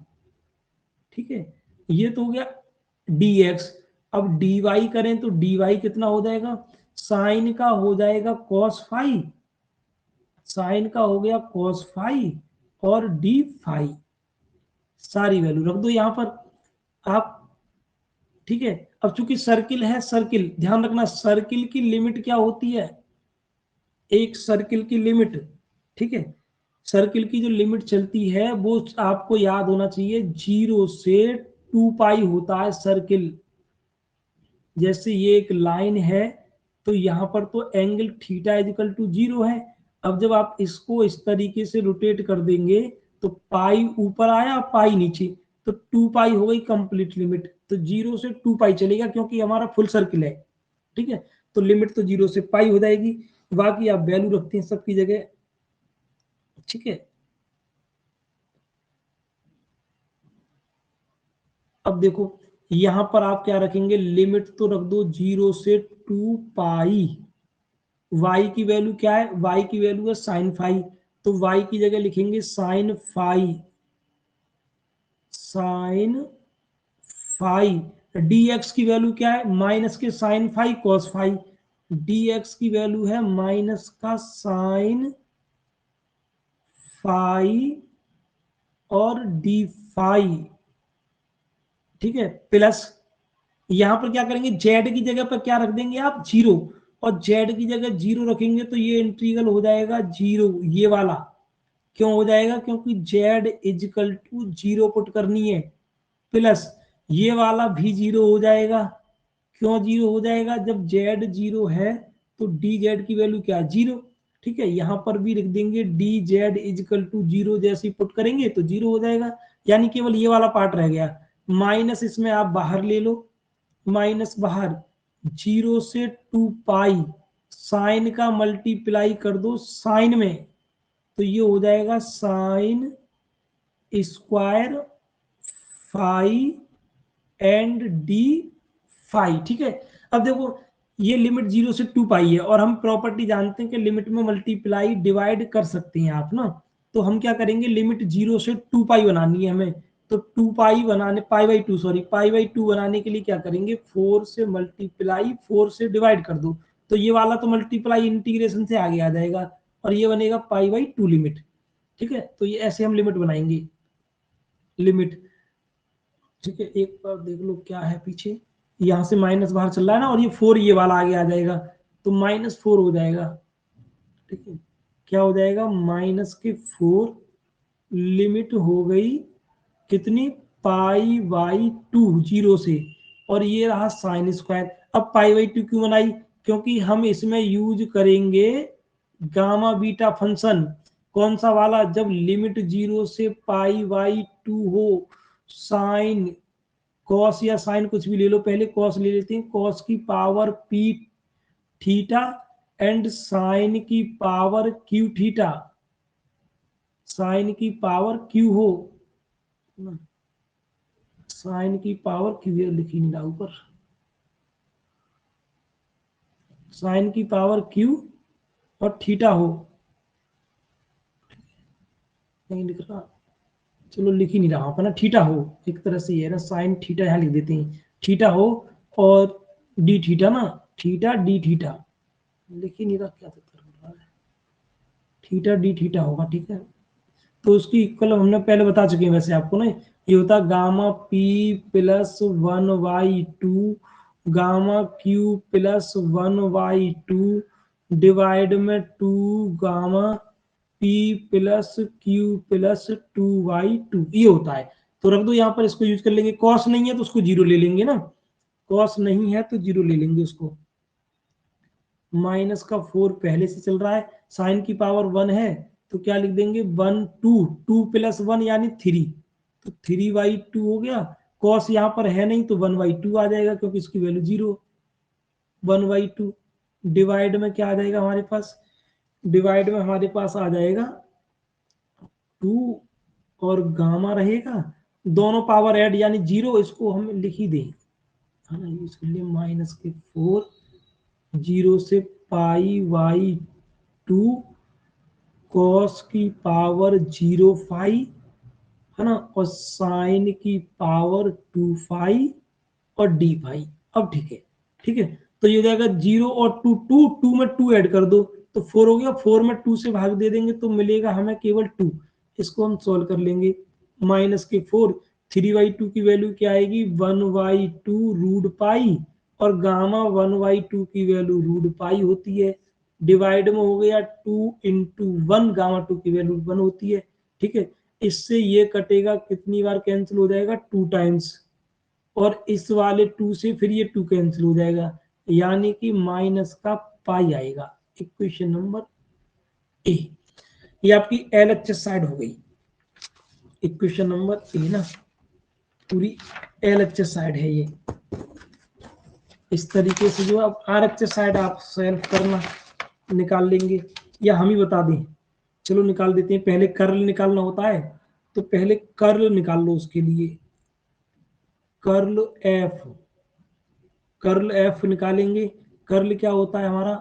ठीक है, ये तो हो गया dx। अब dy करें तो dy कितना हो जाएगा, साइन का हो जाएगा कॉस फाई, साइन का हो गया कॉस फाई और डी फाई, सारी वैल्यू रख दो यहां पर आप। ठीक है, अब चूंकि सर्किल है, सर्किल ध्यान रखना, सर्किल की लिमिट क्या होती है, एक सर्किल की लिमिट। ठीक है, सर्किल की जो लिमिट चलती है वो आपको याद होना चाहिए, 0 से 2 पाई होता है सर्किल। जैसे ये एक लाइन है तो यहाँ पर तो एंगल थीटा इजिकल टू 0 है। अब जब आप इसको इस तरीके से रोटेट कर देंगे तो पाई ऊपर आया, पाई नीचे, तो 2 पाई हो गई कंप्लीट लिमिट, तो 0 से 2 पाई चलेगा क्योंकि हमारा फुल सर्किल है। ठीक है, तो लिमिट तो 0 से पाई हो जाएगी, बाकी आप वैल्यू रखते हैं सबकी जगह। ठीक है, अब देखो यहां पर आप क्या रखेंगे, लिमिट तो रख दो 0 से 2 पाई, y की वैल्यू क्या है, y की वैल्यू है साइन फाई, तो y की जगह लिखेंगे sine phi, sine phi. dx की वैल्यू क्या है, माइनस के sine phi cos phi, dx की वैल्यू है माइनस का साइन फाई और डी फाई। ठीक है, प्लस यहां पर क्या करेंगे, जेड की जगह पर क्या रख देंगे आप, जीरो, और जेड की जगह जीरो रखेंगे तो ये इंटीग्रल हो जाएगा जीरो, ये वाला। क्यों हो जाएगा, क्योंकि z equal to zero put करनी है, प्लस ये वाला भी जीरो हो जाएगा। क्यों जीरो हो जाएगा, जब जेड जीरो है तो डी जेड की वैल्यू क्या है, जीरो। ठीक है, यहां पर भी लिख देंगे d z equal to zero, जैसे पुट करेंगे तो जीरो हो जाएगा, यानी केवल ये वाला पार्ट रह गया। माइनस इसमें आप बाहर ले लो, माइनस बाहर, 0 से 2 पाई, साइन का मल्टीप्लाई कर दो साइन में, तो ये हो जाएगा sine square phi and d phi. ठीक है, अब देखो ये लिमिट 0 से 2 पाई है और हम प्रॉपर्टी जानते हैं कि लिमिट में मल्टीप्लाई डिवाइड कर सकते हैं आप ना, तो हम क्या करेंगे, लिमिट 0 से 2 पाई बनानी है हमें, तो 2 पाई बनाने, pi by two, sorry pi by two बनाने के लिए क्या करेंगे, 4 से मल्टीप्लाई 4 से डिवाइड कर दो, तो ये वाला तो मल्टीप्लाई इंटीग्रेशन से आगे आ जाएगा और ये बनेगा पाई बाई टू लिमिट। ठीक है, तो ये ऐसे हम लिमिट बनाएंगे, लिमिट। ठीक है, एक बार देख लो क्या है पीछे, यहां से माइनस बाहर चल रहा है ना, और ये 4 ये वाला आगे आ जाएगा, तो -4 हो जाएगा। ठीक है, क्या हो जाएगा, -4 लिमिट हो गई कितनी, पाई बाई टू, 0 से, और ये रहा साइन स्क्वायर। अब पाई बाई 2 क्यों बनाई? क्योंकि हम इसमें यूज करेंगे गामा बीटा फंक्शन। कौन सा वाला? जब लिमिट 0 से पाई बाई 2 हो, साइन कॉस या साइन कुछ भी ले लो, पहले कॉस ले लेते हैं, कॉस की power p theta and sine की पावर क्यू थीटा, साइन की पावर क्यू हो, साइन की पावर क्यू लिखी नहीं रहा ऊपर, साइन की पावर क्यू और थीटा हो, नहीं लिख रहा, चलो लिख ही नहीं रहा अपना, थीटा हो, एक तरह से ये है ना, साइन थीटा यहाँ लिख देते हैं, थीटा हो और डी थीटा ना, थीटा डी थीटा, लिख ही नहीं रहा, क्या रहा है, थीटा डी थीटा होगा, ठीक है। तो उसकी इक्वल हमने पहले बता चुके हैं वैसे आपको ना, ये होता gamma P plus 1/2 gamma Q plus 1/2 divide में 2 gamma P plus Q plus 2/2, ये होता है। तो रख दो यहाँ पर, इसको यूज कर लेंगे, कॉस नहीं है तो उसको जीरो ले लेंगे ना, कॉस नहीं है तो जीरो ले लेंगे उसको। माइनस का 4 पहले से चल रहा है, साइन की पावर 1 है तो क्या लिख देंगे 1 2, 2 प्लस 1 यानी 3, तो 3/2 हो गया। कॉस यहाँ पर है नहीं तो 1/2 आ जाएगा क्योंकि इसकी वैल्यू 0, 1/2 डिवाइड में क्या आ जाएगा हमारे पास, डिवाइड में हमारे पास आ जाएगा 2 और गामा रहेगा, दोनों पावर ऐड यानी 0, इसको हम लिख ही दें, है ना, इसके लिए माइनस के 4 0 से पाई बाई 2 कॉस की पावर 0/5, है ना, और साइन की पावर 2/5 और d/5। अब ठीक है, ठीक है, तो ये हो जाएगा 0 और 2, 2 में 2 ऐड कर दो तो 4 हो गया, 4 में 2 से भाग दे देंगे तो मिलेगा हमें केवल 2, इसको हम सॉल्व कर लेंगे। माइनस के 4, 3/2 की वैल्यू क्या आएगी 1/2 रूट पाई, और गामा 1/2 की वैल्यू रूट पाई होती है, डिवाइड में हो गया 2 इंटू 1, गामा 2 की वैल्यू 1 होती है, ठीक है। इससे ये कटेगा, कितनी बार कैंसिल हो जाएगा 2 टाइम्स, और इस वाले 2 से फिर ये 2 कैंसिल हो जाएगा, यानी कि माइनस का पाई आएगा। इक्वेशन नंबर ए, ये आपकी एलएचएस साइड हो गई, इक्वेशन नंबर ए ना, पूरी एलएचएस साइड है ये। इस तरीके से जो आप आरएचएस साइड आप सेल्फ करना निकाल लेंगे या हम ही बता दें, चलो निकाल देते हैं। पहले कर्ल निकालना होता है तो पहले कर्ल निकाल लो, उसके लिए कर्ल एफ, कर्ल एफ निकालेंगे। कर्ल क्या होता है हमारा,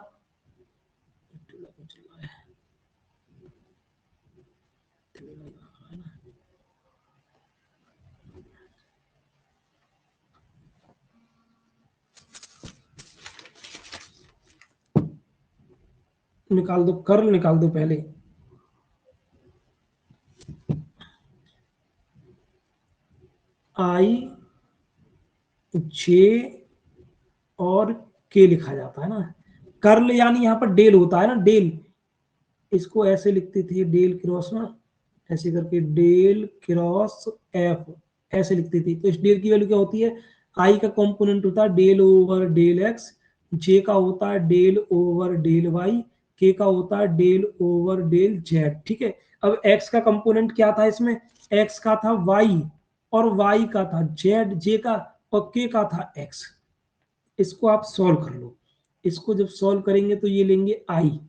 निकाल दो, कर्ल निकाल दो पहले, आई जे और के लिखा जाता है ना, कर्ल यानी यहाँ पर डेल होता है ना, डेल, इसको ऐसे लिखते थे डेल क्रॉस ना, ऐसे करके डेल क्रॉस एफ, ऐसे लिखते थे। तो इस डेल की वैल्यू क्या होती है, आई का कंपोनेंट होता है डेल ओवर डेल एक्स, जे का होता है डेल ओवर डेल वाई, के का होता है डेल ओवर डेल जेड, ठीक है। अब एक्स का कंपोनेंट क्या था इसमें, एक्स का था वाई और वाई का था जेड, जे का और के का था एक्स। इसको आप सॉल्व कर लो, इसको जब सॉल्व करेंगे तो ये लेंगे आई,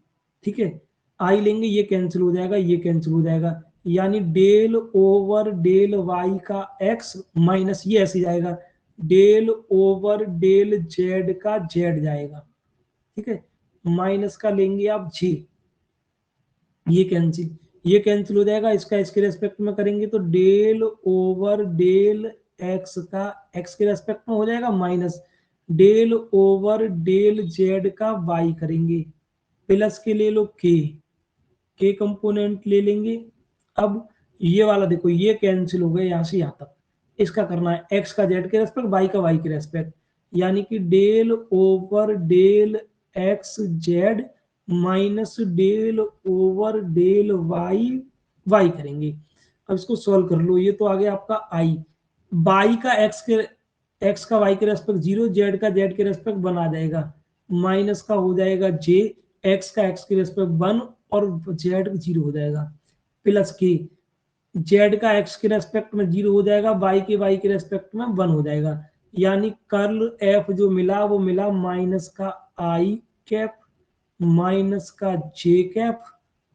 ठीक है, आई लेंगे, ये कैंसिल हो जाएगा, ये कैंसिल हो जाएगा, यानी डेल ओवर डेल वाई का एक्स माइनस ये ऐसे जाएगा, डेल ओवर डेल जेड का जेड जाएगा, ठीक है, माइनस का लेंगे आप जे, ये कैंसिल हो जाएगा, इसका इसके रेस्पेक्ट में करेंगे तो डेल ओवर डेल एक्स का एक्स के रेस्पेक्ट में हो जाएगा minus del over del z का वाई करेंगे, प्लस के ले लो के कंपोनेंट ले लेंगे। अब ये वाला देखो ये कैंसिल हो गया यहाँ से यहाँ तक, इसका करना है एक्स का जेड के रेस्पेक्ट, वाई का वाई के रेस्पेक्ट, यानी कि del over del x z minus del over del y y करेंगे। अब इसको सॉल्व कर लो, ये तो आ गया आपका आई, बाई का एक्स के एक्स का वाई के रेस्पेक्ट 0, जेड का जेड के रेस्पेक्ट 1 आ जाएगा, माइनस का हो जाएगा जे, एक्स का एक्स के रेस्पेक्ट 1 और जेड 0 हो जाएगा, प्लस के जेड का एक्स के रेस्पेक्ट में 0 हो जाएगा, वाई के रेस्पेक्ट में 1 हो जाएगा। यानी कर्ल एफ जो मिला वो मिला माइनस का आई कैप, माइनस का जे कैप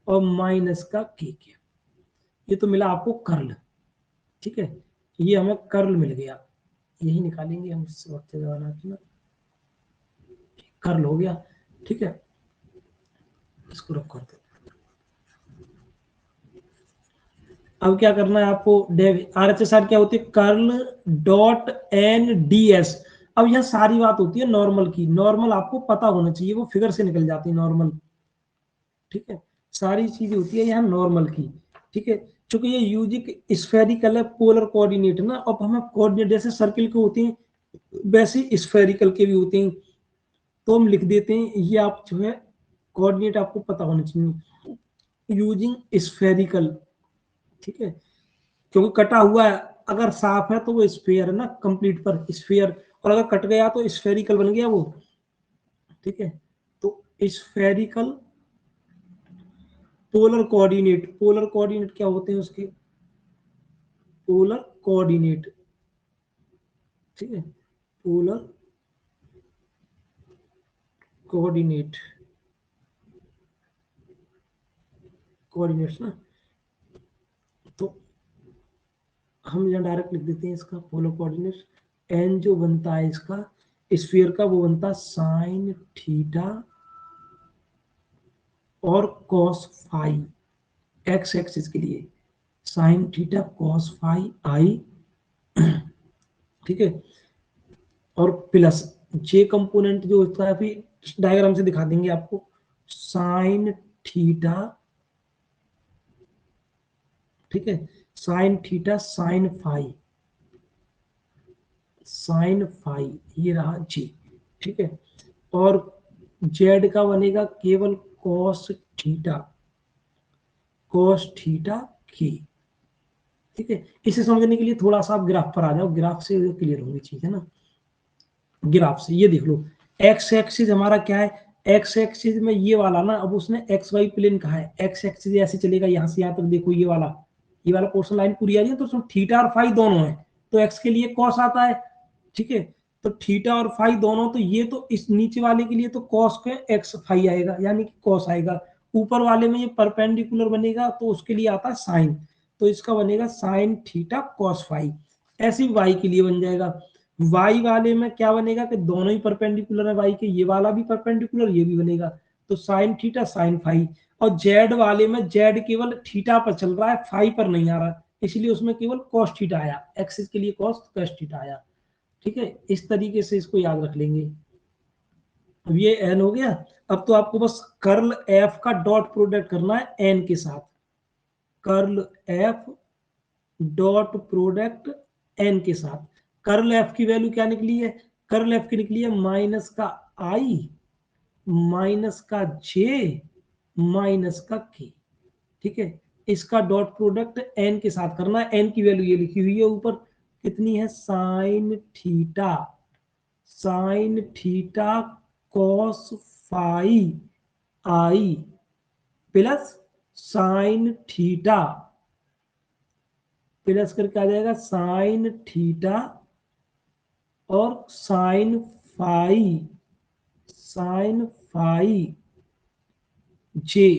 और माइनस का के कैप। ये तो मिला आपको कर्ल। ठीक है, ये हमें कर्ल मिल गया, यही निकालेंगे हम इस वक्त जमाना की ना, कर्ल हो गया। ठीक है, इसको रख करते। अब क्या करना है आपको, आरएचएसआर क्या होती है, curl dot n D s. अब यह सारी बात होती है नॉर्मल की, नॉर्मल आपको पता होना चाहिए, वो फिगर से निकल जाती है नॉर्मल। ठीक है, सारी चीजें होती है यहाँ नॉर्मल की। ठीक है, चूंकि ये यूजिक स्फेरिकल है, पोलर कोऑर्डिनेट ना, अब हमें कोऑर्डिनेट जैसे सर्किल के होते हैं वैसे स्फेरिकल के भी होते हैं, तो हम लिख देते हैं ये आप जो है कोऑर्डिनेट आपको पता होना चाहिए यूजिंग स्फेरिकल। ठीक है, क्योंकि कटा हुआ है, अगर साफ है तो वो स्फीयर है ना, कंप्लीट पर स्फीयर, और अगर कट गया तो स्फेरिकल बन गया वो। ठीक है, तो spherical polar coordinate, polar coordinate क्या होते हैं उसके, पोलर कोऑर्डिनेट। ठीक है, पोलर कोऑर्डिनेट, कोऑर्डिनेट्स ना, तो हम यहाँ डायरेक्ट लिख देते हैं इसका पोलर कोऑर्डिनेट। एन जो बनता है इसका स्फीयर का वो बनता है साइन थीटा और कॉस फाई, एक्स एक्सिस के लिए साइन थीटा कॉस फाई आई। ठीक है, और प्लस जे कंपोनेंट जो होता है अभी डायग्राम से दिखा देंगे आपको, साइन थीटा। ठीक है, sine theta sine phi, sine phi ये रहा जी। ठीक है, और जेड का बनेगा केवल कॉस थीटा, कॉस थीटा की। ठीक है, इसे समझने के लिए थोड़ा सा आप ग्राफ पर आ जाओ, ग्राफ से क्लियर होगी चीज है ना। ग्राफ से ये देख लो, एक्स एक्सिस हमारा क्या है, एक्स एक्सिस में ये वाला ना, अब उसने एक्स वाई प्लेन कहा है, एक्स एक्सिस ऐसे चलेगा यहाँ से यहाँ तक, देखो ये वाला पोर्शन लाइन पूरी आ रही है, तो उसमें थीटा और फाई दोनों है, तो एक्स के लिए कॉस आता है। ठीक है, तो थीटा और फाई दोनों, तो ये तो इस नीचे वाले के लिए तो कॉस के एक्स फाई आएगा, यानी कि कॉस आएगा। ऊपर वाले में ये परपेंडिकुलर बनेगा तो उसके लिए आता है साइन, तो इसका बनेगा साइन थीटा कॉस फाई। ऐसे ही वाई के लिए बन जाएगा, वाई वाले में क्या बनेगा कि दोनों ही परपेंडिकुलर है वाई के, ये वाला भी परपेंडिकुलर ये भी बनेगा, तो साइन थीटा साइन फाई। और जेड वाले में जेड केवल थीटा पर चल रहा है, फाई पर नहीं आ रहा, इसलिए उसमें केवल कॉस थीटा आया, एक्सिस के लिए कॉस थीटा आया। ठीक है, इस तरीके से इसको याद रख लेंगे। अब ये एन हो गया, अब तो आपको बस कर्ल एफ का डॉट प्रोडक्ट करना है एन के साथ, curl F dot product n के साथ। कर्ल एफ की वैल्यू क्या निकली है, कर्ल एफ की निकली है माइनस का आई, माइनस का जे, माइनस का के। ठीक है, इसका डॉट प्रोडक्ट एन के साथ करना है, एन की वैल्यू ये लिखी हुई है ऊपर, कितनी है sine theta, sine theta cos phi I plus sine theta, plus करके आ जाएगा साइन थीटा और sine phi, sine phi J,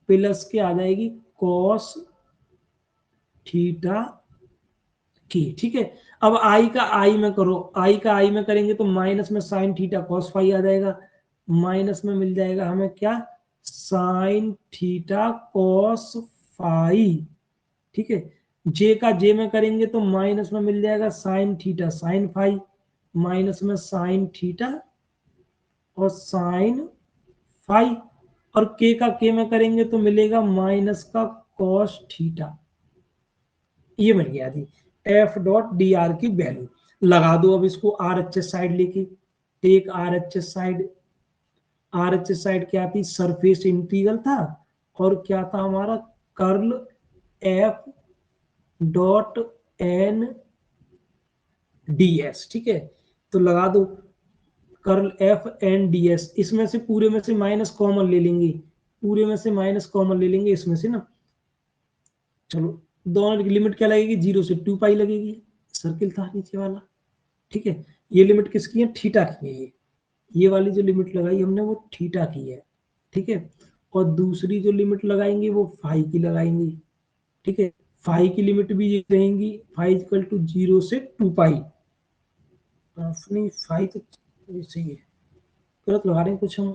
plus के आ जाएगी कॉस थीटा की। ठीक है, अब आई का आई में करो, आई का आई में करेंगे तो माइनस में साइन थीटा कॉस फाई आ जाएगा, माइनस में मिल जाएगा हमें क्या, साइन थीटा कॉस फाई। ठीक है, जे का जे में करेंगे तो माइनस में मिल जाएगा sine theta sine phi, minus में साइन थीटा और साइन फाई, और के का के में करेंगे तो मिलेगा माइनस का कॉस थीटा। ये मिल गया थी एफ डॉट डी आर की वैल्यू। लगा दो अब इसको आर एच एस साइड लेके, take R H S side. R H S side क्या थी, सरफेस इंटीग्रल था, और क्या था हमारा, curl F dot n ds, ठीक है। तो लगा दो curl F n D s, इसमें से पूरे में से माइनस कॉमन ले लेंगे, पूरे में से माइनस कॉमन ले लेंगे इसमें से ना। चलो दोनों की लिमिट क्या लगेगी, 0 से 2 पाई लगेगी, सर्किल था नीचे वाला, ठीक है। ये लिमिट किसकी है, थीटा की है। ये वाली जो लिमिट लगाई हमने वो थीटा की है, ठीक है। और दूसरी जो लिमिट लगाएंगे वो फाई की लगाएंगे, ठीक है। फाई की लिमिट भी ये रहेंगी, फाई इक्वल टू 0 से 2 पाई। नहीं फाई तो सही है, गलत लगा रहे हैं कुछ हम,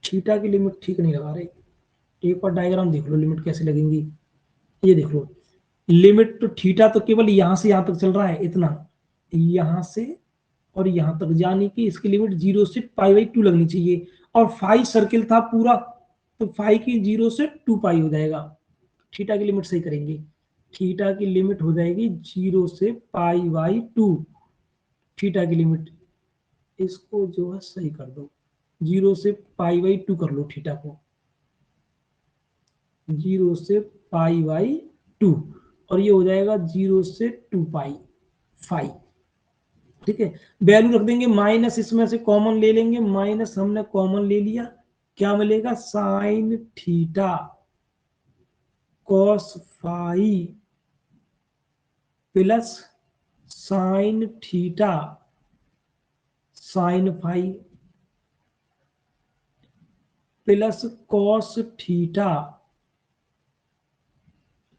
थीटा की लिमिट ठीक नहीं लगा रहे। एक बार डायग्राम देख लो लिमिट कैसे लगेंगी। ये देख लो लिमिट तो थीटा तो केवल यहां से यहां तक चल रहा है, इतना यहां से और यहां तक, यानी कि इसकी लिमिट 0 से पाई बाई 2 लगनी चाहिए। और फाई सर्किल था पूरा, तो फाई की 0 से 2 पाई हो जाएगा। थीटा की लिमिट सही करेंगे, थीटा की लिमिट हो जाएगी 0 से पाई बाई 2, थीटा की लिमिट। इसको जो है सही कर दो, 0 से पाई बाई 2 कर लो थीटा को, 0 से पाई बाई 2, और ये हो जाएगा 0 से 2 पाई फाई, ठीक है। वैल्यू रख देंगे माइनस, इसमें से कॉमन ले लेंगे, माइनस हमने कॉमन ले लिया, क्या मिलेगा, sine theta cos phi plus sine theta sine phi plus cos theta,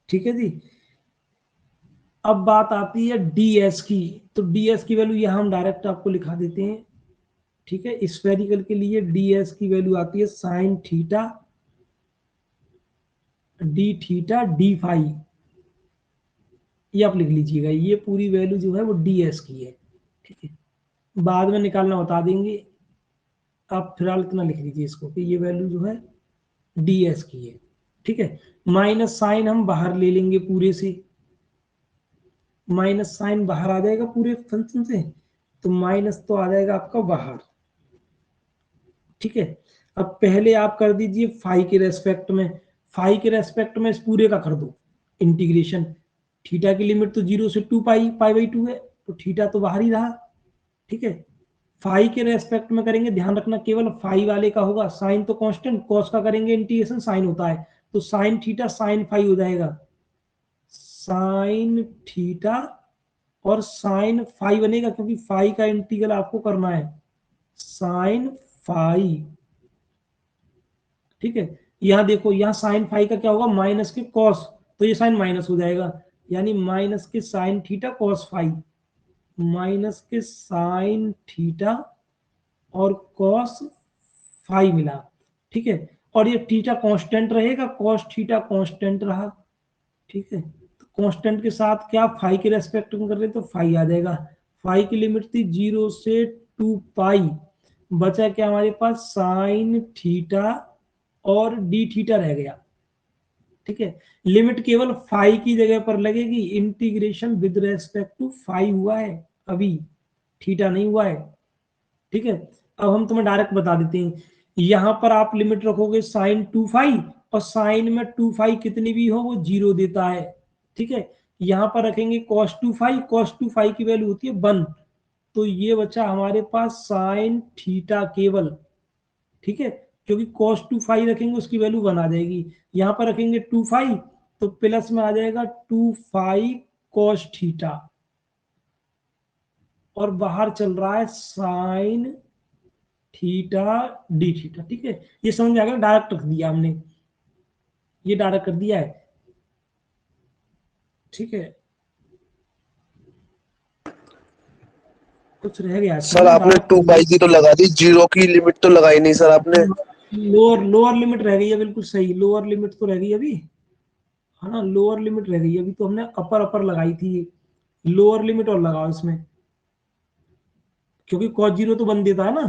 ठीक है जी। अब बात आती है ds की, तो ds की वैल्यू यहां हम डायरेक्ट आपको लिखा देते हैं, ठीक है। स्फेरिकल के लिए ds की वैल्यू आती है sine theta D theta d phi, ये आप लिख लीजिएगा, ये पूरी वैल्यू जो है वो ds की है, ठीक है। बाद में निकालना बता देंगे, आप फिलहाल इतना लिख लीजिए इसको कि ये वैल्यू जो है ds की है, ठीक है। माइनस साइन हम बाहर ले लेंगे पूरे से, माइनस साइन बाहर आ जाएगा पूरे फंक्शन से, तो माइनस तो आ जाएगा आपका बाहर, ठीक है। अब पहले आप कर दीजिए फाई के रेस्पेक्ट में, फाई के रेस्पेक्ट में इस पूरे का कर दो इंटीग्रेशन। थीटा की लिमिट तो 0 से 2 पाई पाई बाई 2 है, तो थीटा तो बाहर ही रहा, ठीक है। फाई के रेस्पेक्ट में करेंगे, ध्यान रखना केवल फाई वाले का होगा, साइन तो कांस्टेंट, कॉस का करेंगे इंटीग्रेशन, साइन होता है, तो साइन थीटा साइन फाई हो जाएगा, साइन थीटा और साइन फाई बनेगा, क्योंकि फाई का इंटीग्रल आपको करना है, साइन फाई, ठीक है। यहां देखो, यहां साइन फाई का क्या होगा, माइनस के कॉस, तो ये साइन माइनस हो जाएगा, यानी माइनस के sine theta cos phi, minus के साइन थीटा और कॉस फाई मिला, ठीक है। और ये थीटा कांस्टेंट रहेगा, कॉस थीटा कांस्टेंट रहा, ठीक है। तो कांस्टेंट के साथ क्या फाई के रेस्पेक्ट में कर रहे तो फाई आ जाएगा, फाई की लिमिट थी 0 से 2 पाई, बचा क्या हमारे पास, साइन थीटा और डी थीटा रह गया, ठीक है। लिमिट केवल फाई की जगह पर लगेगी, integration with respect to phi हुआ है अभी, थीटा नहीं हुआ है, ठीक है। अब हम तुम्हें डायरेक्ट बता देते हैं, यहां पर आप लिमिट रखोगे साइन 2 फाई, और साइन में 2 फाई कितनी भी हो वो 0 देता है, ठीक है। यहां पर रखेंगे cos 2 फाई, cos 2 फाई की वैल्यू होती है 1, तो ये बचा हमारे पास साइन थीटा केवल, ठीक है। क्योंकि cos 2 फाई रखेंगे उसकी वैल्यू 1 आ जाएगी, यहां पर रखेंगे 2 फाई तो प्लस में आ जाएगा 2 फाई cos थीटा, और बाहर चल रहा है साइन थीटा डी थीटा, ठीक है। ये समझ में आ गया, डायरेक्ट रख दिया हमने, ये डायरेक्ट कर दिया है, ठीक है। कुछ रह गया इसमें सर ना, आपने डायरेक्ट कर 2 दिया। पाई की तो लगा दी, जीरो की लिमिट तो लगाई नहीं सर आपने। लोअर लोअर लिमिट रह गई है, बिल्कुल सही, लोअर लिमिट तो रह गई अभी, है ना, लोअर लिमिट रह गई, अभी तो हमने अपर अपर लगाई थी, लोअर लिमिट और लगाओ इसमें, क्योंकि cos 0 तो बन देता है ना,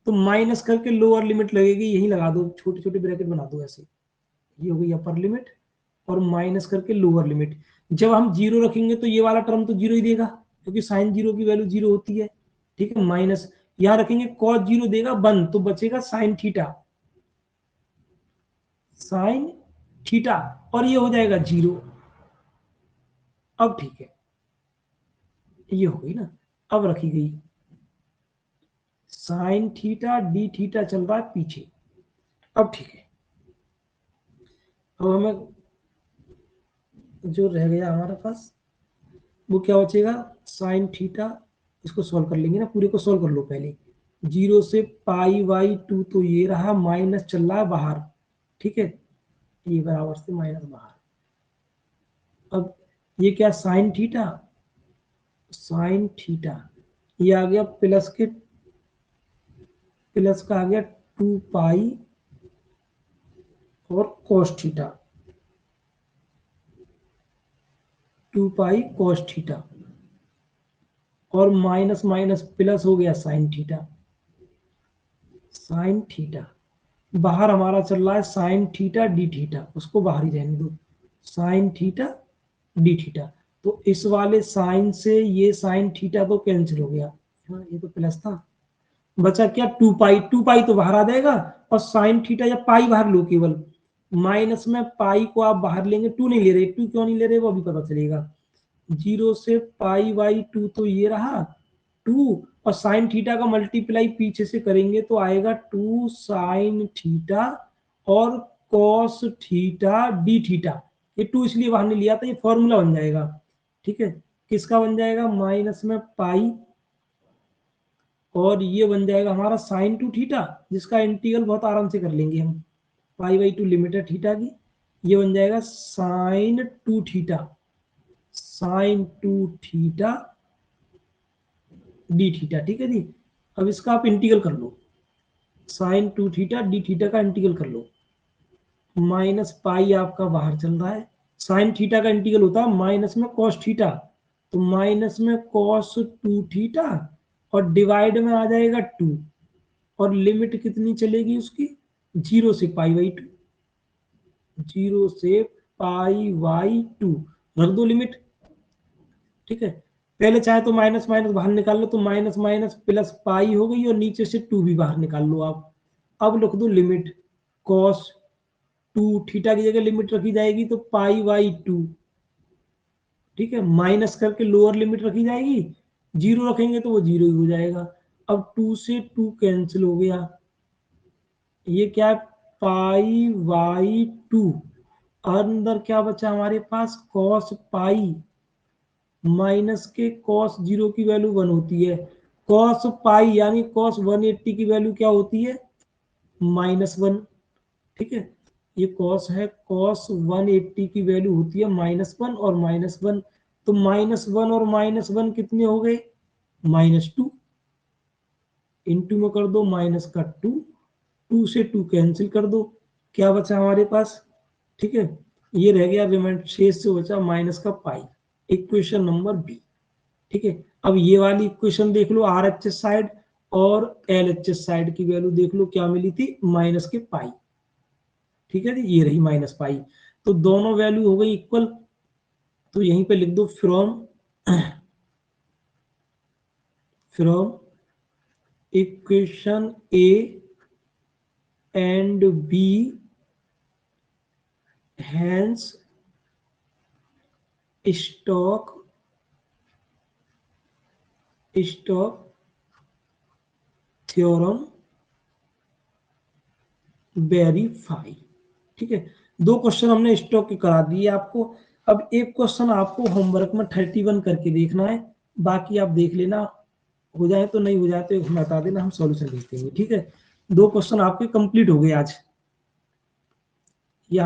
तो माइनस करके लोअर लिमिट लगेगी, यही लगा दो, छोटे छोटे ब्रैकेट बना दो ऐसे, ये हो गई अपर लिमिट, और माइनस करके लोअर लिमिट। जब हम 0 रखेंगे तो ये वाला टर्म तो 0 ही देगा, क्योंकि साइन 0 की वैल्यू 0 होती है, ठीक है। माइनस यहां रखेंगे cos 0 देगा 1, तो बचेगा साइन थीटा, साइन थीटा, और ये हो जाएगा 0। अब ठीक है, ये हो गई ना, अब रखी गई साइन थीटा डी थीटा चल रहा है पीछे। अब ठीक है, अब हमें जो रह गया हमारे पास वो क्या बचेगा, साइन थीटा, इसको सॉल्व कर लेंगे ना, पूरे को सॉल्व कर लो पहले। 0 से π/2 तो ये रहा, माइनस चल रहा है बाहर, ठीक है, ये बराबर से माइनस बाहर। अब ये क्या साइन थीटा, साइन थीटा ये आ गया प्लस के प्लस का आ गया 2π और cos थीटा, 2π cos थीटा, और माइनस माइनस प्लस हो गया साइन थीटा, साइन थीटा। बाहर हमारा चल रहा है साइन थीटा डी थीटा, उसको बाहर ही रहने दो, साइन थीटा डी थीटा। तो इस वाले साइन से ये साइन थीटा तो कैंसिल हो गया, हाँ ये तो प्लस था, बचा क्या 2π तो बाहर आ जाएगा, और साइन थीटा या पाई बाहर लो केवल, माइनस में पाई को आप बाहर लेंगे, 2 नहीं ले रहे, 2 क्यों नहीं ले रहे वो अभी पता चलेगा। 0 से π/2 तो ये रहा 2, और साइन थीटा का मल्टीप्लाई पीछे से करेंगे तो आएगा 2 साइन थीटा और कॉस थीटा डी थीटा। ये 2 इसलिए बाहर नहीं लिया था, ये फॉर्मूला बन जाएगा, ठीक है, किसका बन जाएगा, माइनस में पाई, और ये बन जाएगा हमारा साइन 2 थीटा, जिसका इंटीग्रल बहुत आराम से कर लेंगे हम, π/2 लिमिट है थीटा की, ये बन जाएगा sine 2 theta, sine 2 theta D theta, ठीक है जी। अब इसका आप इंटीग्रल कर लो, साइन 2 थीटा डी थीटा का इंटीग्रल कर लो, माइनस पाई आपका बाहर चल रहा है, साइन थीटा का इंटीग्रल होता है माइनस में कॉस थीटा, तो माइनस में कॉस 2 थीटा, और डिवाइड में आ जाएगा 2, और लिमिट कितनी चलेगी उसकी, 0 से π/2, 0 से π/2 रख दो लिमिट, ठीक है। पहले चाहे तो माइनस माइनस बाहर निकाल लो, तो माइनस माइनस प्लस पाई हो गई, और नीचे से 2 भी बाहर निकाल लो आप। अब लिख दो लिमिट cos 2 थीटा की जगह लिमिट रखी जाएगी तो π/2, ठीक है, माइनस करके लोअर लिमिट रखी जाएगी, 0 रखेंगे तो वो 0 ही हो जाएगा। अब 2 से 2 कैंसिल हो गया, ये क्या है π/2, अंदर क्या बचा हमारे पास cos पाई, माइनस के cos 0 की वैल्यू 1 होती है, cos पाई यानी cos 180 की वैल्यू क्या होती है, -1, ठीक है, ये cos है, cos 180 की वैल्यू होती है -1 और -1, तो -1 और -1 कितने हो गए, -2, इंटू में कर दो माइनस का 2, 2 से 2 कैंसिल कर दो, क्या बचा हमारे पास, ठीक है, ये रह गया रिमाइंडर, शेष से बचा माइनस का पाई, इक्वेशन नंबर बी, ठीक है। अब ये वाली इक्वेशन देख लो, RHS साइड और LHS साइड की वैल्यू देख लो क्या मिली थी, माइनस के पाई, ठीक है जी, ये रही माइनस पाई, तो दोनों वैल्यू हो गई इक्वल, तो यहीं पे लिख दो from equation A and B hence Stokes theorem verify, ठीक है। 2 क्वेश्चन हमने स्टॉक के करा दिए आपको। अब एक क्वेश्चन आपको होमवर्क में 31 करके देखना है, बाकी आप देख लेना, हो जाए तो, नहीं हो जाए तो हमें बता देना, हम सॉल्यूशन देख देंगे, ठीक है। 2 क्वेश्चन आपके कंप्लीट हो गए आज। यहाँ